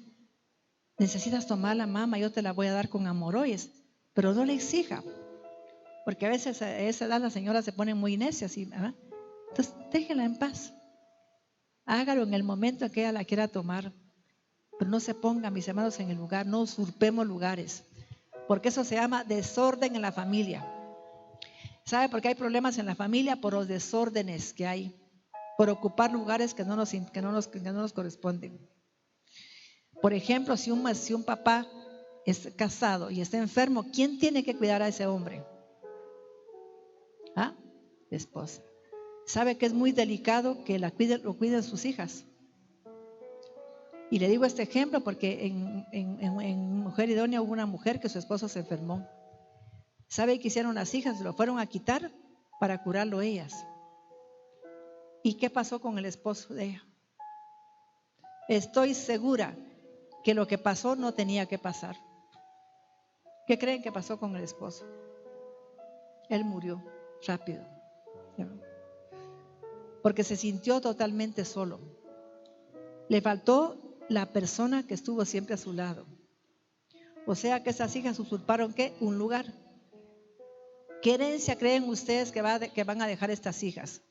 Necesitas tomarla, mamá, yo te la voy a dar con amor, oyes, pero no le exija, porque a veces a esa edad las señoras se ponen muy necias, ¿verdad? Entonces déjela en paz. Hágalo en el momento en que ella la quiera tomar, pero no se ponga, mis hermanos, en el lugar, no usurpemos lugares, porque eso se llama desorden en la familia. ¿Sabe por qué hay problemas en la familia? Por los desórdenes que hay, por ocupar lugares que no nos corresponden. Por ejemplo, si un papá es casado y está enfermo, ¿quién tiene que cuidar a ese hombre? ¿Ah? La esposa. ¿Sabe que es muy delicado que lo cuiden sus hijas? Y le digo este ejemplo porque en Mujer Idónea hubo una mujer que su esposo se enfermó. ¿Sabe qué hicieron las hijas? Se lo fueron a quitar para curarlo ellas. ¿Y qué pasó con el esposo de ella? Estoy segura que lo que pasó no tenía que pasar. ¿Qué creen que pasó con el esposo? Él murió rápido, porque se sintió totalmente solo. Le faltó la persona que estuvo siempre a su lado. O sea que esas hijas usurparon ¿qué? Un lugar. ¿Qué herencia creen ustedes que van a dejar estas hijas?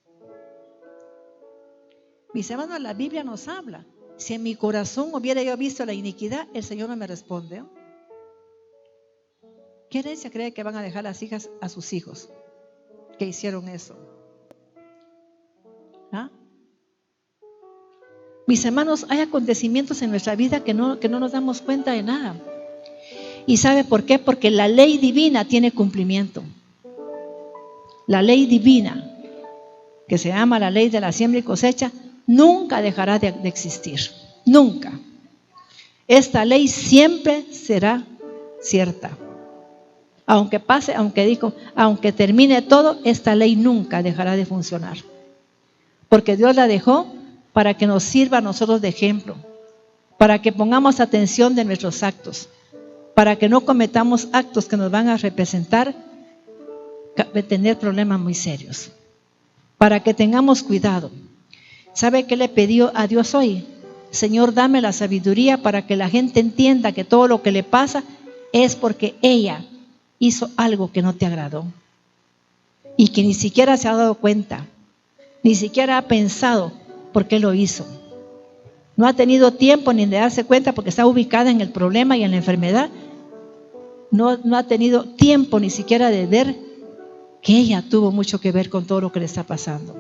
Mis hermanos, la Biblia nos habla. Si en mi corazón hubiera yo visto la iniquidad, el Señor no me responde. ¿Qué herencia cree que van a dejar las hijas a sus hijos que hicieron eso? ¿Ah? Mis hermanos, hay acontecimientos en nuestra vida que no nos damos cuenta de nada. ¿Y sabe por qué? Porque la ley divina tiene cumplimiento. La ley divina, que se llama la ley de la siembra y cosecha, nunca dejará de existir. Nunca. Esta ley siempre será cierta. Aunque pase, aunque termine todo, esta ley nunca dejará de funcionar. Porque Dios la dejó para que nos sirva a nosotros de ejemplo, para que pongamos atención de nuestros actos, para que no cometamos actos que nos van a representar tener problemas muy serios, para que tengamos cuidado. ¿Sabe qué le pidió a Dios hoy? Señor, dame la sabiduría para que la gente entienda que todo lo que le pasa es porque ella hizo algo que no te agradó y que ni siquiera se ha dado cuenta, ni siquiera ha pensado por qué lo hizo. No ha tenido tiempo ni de darse cuenta porque está ubicada en el problema y en la enfermedad. No ha tenido tiempo ni siquiera de ver que ella tuvo mucho que ver con todo lo que le está pasando.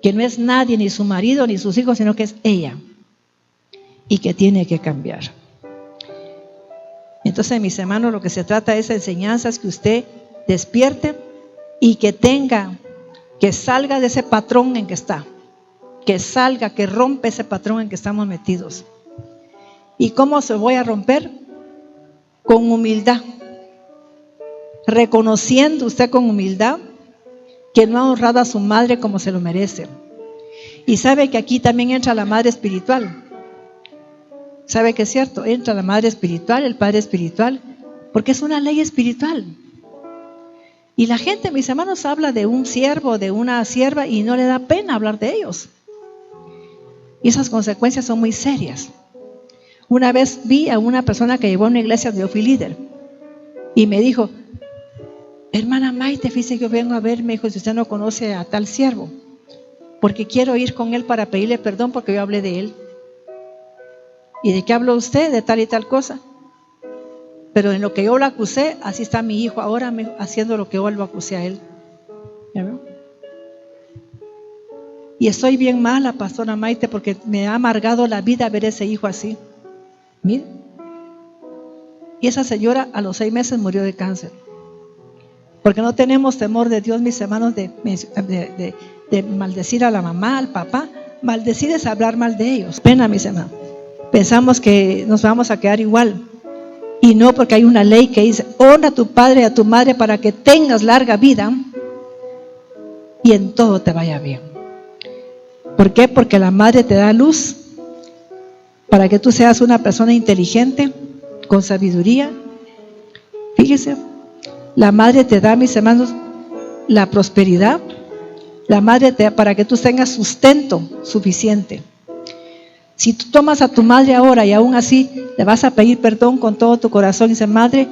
Que no es nadie, ni su marido, ni sus hijos, sino que es ella. Y que tiene que cambiar. Entonces, mis hermanos, lo que se trata de esa enseñanza es que usted despierte y que salga de ese patrón en que está. Que salga, que rompe ese patrón en que estamos metidos. ¿Y cómo se voy a romper? Con humildad. Reconociendo usted con humildad que no ha honrado a su madre como se lo merece. Y sabe que aquí también entra la madre espiritual. ¿Sabe que es cierto? Entra la madre espiritual, el padre espiritual, porque es una ley espiritual. Y la gente, mis hermanos, habla de un siervo, de una sierva, y no le da pena hablar de ellos. Y esas consecuencias son muy serias. Una vez vi a una persona que llevó a una iglesia donde yo fui líder, y me dijo: hermana Maite, fíjese que yo vengo a ver, me dijo, si usted no conoce a tal siervo, porque quiero ir con él para pedirle perdón porque yo hablé de él. ¿Y de qué habló usted? De tal y tal cosa. Pero en lo que yo lo acusé, así está mi hijo ahora haciendo lo que yo lo acusé a él. ¿Ya veo? Y estoy bien mala, pastora Maite, porque me ha amargado la vida ver ese hijo así. Mire. Y esa señora a los 6 meses murió de cáncer. Porque no tenemos temor de Dios, mis hermanos, de maldecir a la mamá, al papá. Maldecir es hablar mal de ellos. Pena, mis hermanos. Pensamos que nos vamos a quedar igual. Y no, porque hay una ley que dice: honra a tu padre y a tu madre para que tengas larga vida y en todo te vaya bien. ¿Por qué? Porque la madre te da luz para que tú seas una persona inteligente, con sabiduría. Fíjese, la madre te da, mis hermanos, la prosperidad. La madre te da para que tú tengas sustento suficiente. Si tú tomas a tu madre ahora y aún así le vas a pedir perdón con todo tu corazón y dices: madre,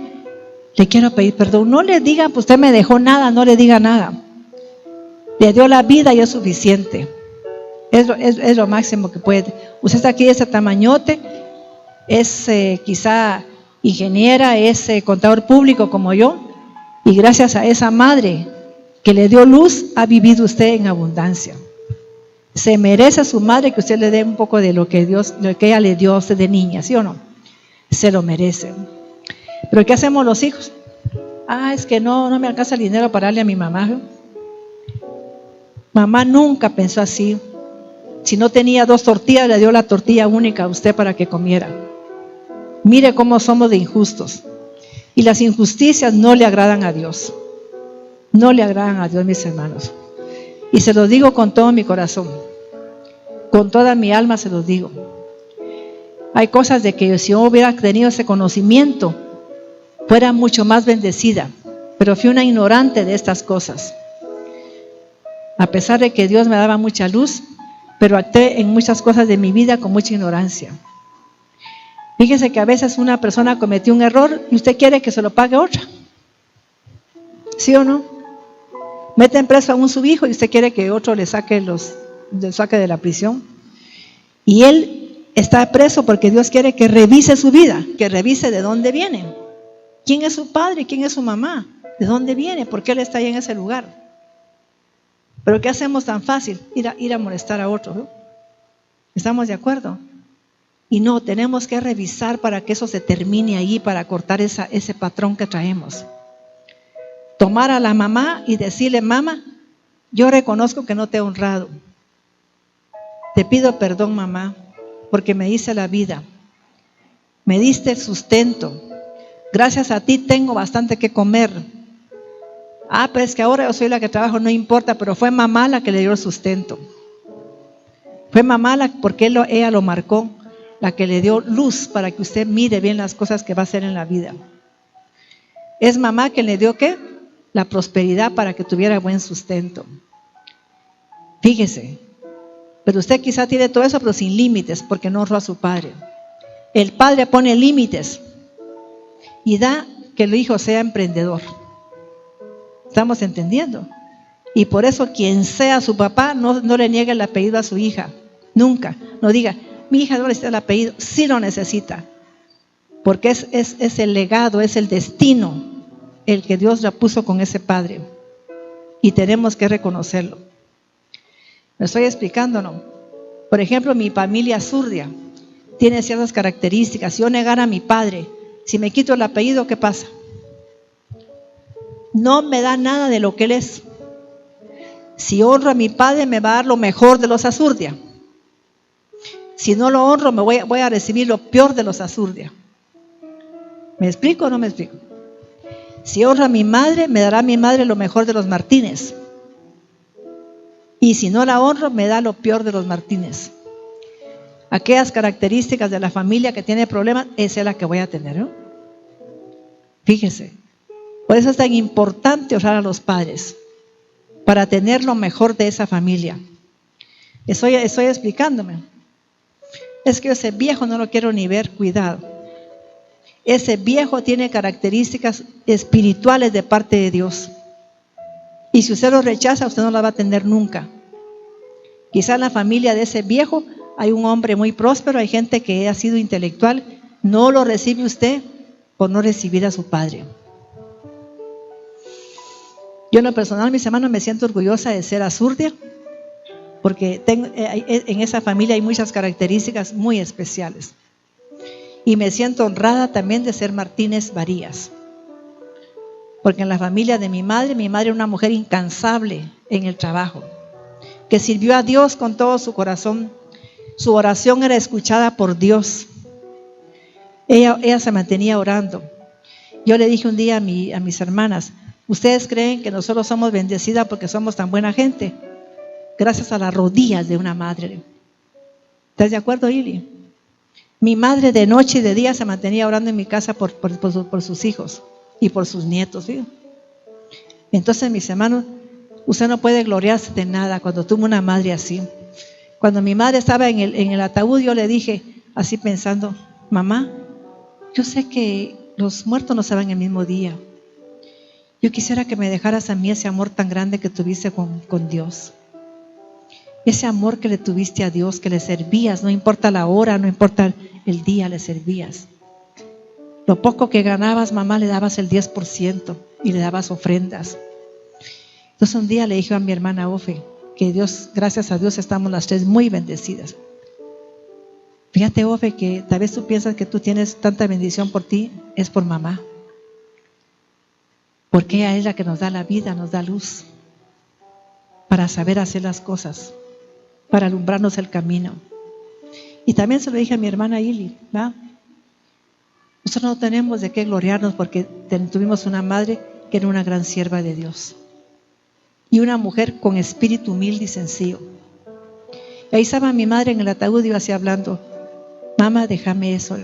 le quiero pedir perdón. No le digan, pues usted me dejó nada, no le diga nada. Le dio la vida y es suficiente. Es lo máximo que puede. Usted está aquí de ese tamañote, es quizá ingeniera, es contador público como yo, y gracias a esa madre que le dio luz, ha vivido usted en abundancia. Se merece a su madre que usted le dé un poco de lo que ella le dio a usted de niña, ¿sí o no? Se lo merece. Pero ¿qué hacemos los hijos? Es que no me alcanza el dinero para darle a mi mamá, ¿no? Mamá nunca pensó así. Si no tenía 2 tortillas, le dio la tortilla única a usted para que comiera. Mire cómo somos de injustos. Y las injusticias no le agradan a Dios. No le agradan a Dios, mis hermanos. Y se lo digo con todo mi corazón. Con toda mi alma se los digo. Hay cosas de que si yo hubiera tenido ese conocimiento, fuera mucho más bendecida. Pero fui una ignorante de estas cosas. A pesar de que Dios me daba mucha luz, pero actué en muchas cosas de mi vida con mucha ignorancia. Fíjese que a veces una persona cometió un error y usted quiere que se lo pague otra. ¿Sí o no? Meten preso a un su hijo y usted quiere que otro le saque de la prisión. Y él está preso porque Dios quiere que revise su vida, que revise de dónde viene. ¿Quién es su padre? ¿Quién es su mamá? ¿De dónde viene? ¿Por qué él está ahí en ese lugar? Pero ¿qué hacemos tan fácil? Ir a molestar a otro, ¿no? ¿Estamos de acuerdo? Y no, tenemos que revisar para que eso se termine ahí, para cortar ese patrón que traemos. Tomar a la mamá y decirle: mamá, yo reconozco que no te he honrado. Te pido perdón, mamá, porque me diste la vida. Me diste el sustento. Gracias a ti tengo bastante que comer. Pero es que ahora yo soy la que trabajo, no importa, pero fue mamá la que le dio el sustento. Fue mamá porque ella lo marcó, la que le dio luz para que usted mire bien las cosas que va a hacer en la vida. Es mamá que le dio ¿qué? La prosperidad para que tuviera buen sustento. Fíjese, pero usted quizá tiene todo eso, pero sin límites, porque no honró a su padre. El padre pone límites y da que el hijo sea emprendedor. ¿Estamos entendiendo? Y por eso quien sea su papá no le niegue el apellido a su hija Nunca. No diga, mi hija no necesita el apellido. Sí lo necesita. Porque es el legado, es el destino el que Dios la puso con ese padre. Y tenemos que reconocerlo. ¿Me estoy explicando, no? Por ejemplo, mi familia Zurdia tiene ciertas características. Si yo negara a mi padre, si me quito el apellido, ¿qué pasa? No me da nada de lo que él es. Si honro a mi padre, me va a dar lo mejor de los Azurdia. Si no lo honro, voy a recibir lo peor de los Azurdia. ¿Me explico o no me explico? Si honro a mi madre, me dará mi madre lo mejor de los Martínez. Y si no la honro, me da lo peor de los Martínez. Aquellas características de la familia que tiene problemas, esa es la que voy a tener, ¿no? Fíjese. Por eso es tan importante honrar a los padres, para tener lo mejor de esa familia. Estoy explicándome. Es que ese viejo no lo quiero ni ver, cuidado. Ese viejo tiene características espirituales de parte de Dios. Y si usted lo rechaza, usted no la va a tener nunca. Quizá en la familia de ese viejo hay un hombre muy próspero, hay gente que ha sido intelectual, no lo recibe usted por no recibir a su padre. Yo en lo personal, mis hermanos, me siento orgullosa de ser Azurdia, porque en esa familia hay muchas características muy especiales. Y me siento honrada también de ser Martínez Varías, porque en la familia de mi madre era una mujer incansable en el trabajo, que sirvió a Dios con todo su corazón. Su oración era escuchada por Dios. Ella se mantenía orando. Yo le dije un día a mis hermanas, ¿ustedes creen que nosotros somos bendecidas porque somos tan buena gente? Gracias a las rodillas de una madre. ¿Estás de acuerdo, Ili? Mi madre de noche y de día se mantenía orando en mi casa por sus hijos y por sus nietos. ¿Sí? Entonces, mis hermanos, usted no puede gloriarse de nada cuando tuvo una madre así. Cuando mi madre estaba en el ataúd, yo le dije, así pensando, mamá, yo sé que los muertos no se van el mismo día. Yo quisiera que me dejaras a mí ese amor tan grande que tuviste con Dios. Ese amor que le tuviste a Dios, que le servías, no importa la hora, no importa el día, le servías. Lo poco que ganabas, mamá, le dabas el 10% y le dabas ofrendas. Entonces un día le dije a mi hermana Ofe, que Dios, gracias a Dios, estamos las tres muy bendecidas. Fíjate, Ofe, que tal vez tú piensas que tú tienes tanta bendición por ti, es por mamá. Porque ella es la que nos da la vida, nos da luz, para saber hacer las cosas, para alumbrarnos el camino. Y también se lo dije a mi hermana Ili, ¿verdad? Nosotros no tenemos de qué gloriarnos porque tuvimos una madre que era una gran sierva de Dios. Y una mujer con espíritu humilde y sencillo. Y ahí estaba mi madre en el ataúd y iba así hablando, mamá, déjame eso,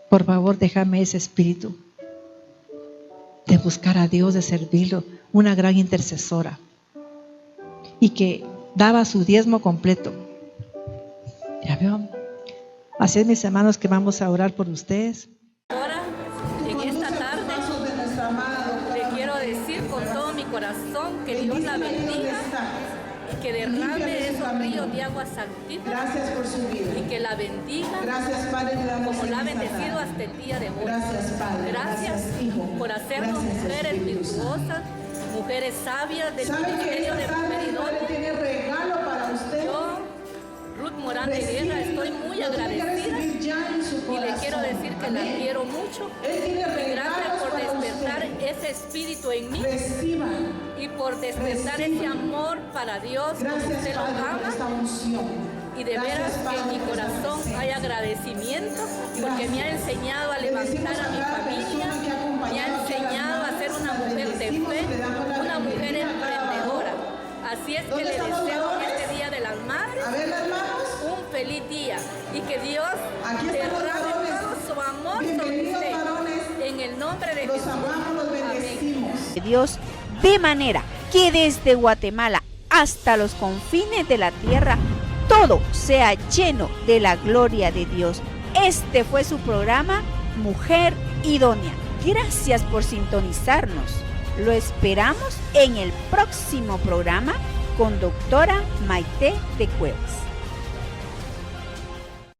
por favor, déjame ese espíritu de buscar a Dios, de servirlo, una gran intercesora. Y que daba su diezmo completo. Ya veo. Así es, mis hermanos, que vamos a orar por ustedes. Ahora, en esta tarde, le quiero decir con todo mi corazón que Dios la bendiga y que derrame esos ríos de agua santífera. Gracias por su vida. Y que la bendiga. Gracias, Padre, de darnos como la ha esta bendecido tarde. hasta el día de hoy. Gracias, Padre. Gracias, Hijo. por hacernos Gracias, mujeres Espíritu virtuosas, mujeres sabias del ¿Sabe que ministerio esta de tarde mujer el Padre idónea. tiene regalo para usted? Yo, Ruth Morán de Guerra, estoy muy agradecida recibir ya en su y le corazón. quiero decir que la Amén. quiero mucho. Él tiene Y gracias regalos por para despertar usted. ese espíritu en mí Reciba. y por despertar ese amor para Dios como Gracias, usted lo Padre, por ama. esta unción. Y de Gracias, veras que Padre, en mi por esta corazón presencia. hay agradecimiento porque me ha enseñado a levantar a mi familia, me ha enseñado a ser una mujer de fe, una mujer emprendedora. Así es que le deseo en este Día de las Madres A ver las manos. un feliz día y que Dios Aquí están los derrame varones. todo su amor sobre Bienvenidos, usted. varones. En el nombre de Los Jesús. amamos, los Amén. bendecimos. de Dios, de manera que desde Guatemala hasta los confines de la tierra, todo sea lleno de la gloria de Dios. Este fue su programa Mujer Idónea. Gracias por sintonizarnos. Lo esperamos en el próximo programa con doctora Maite de Cuevas.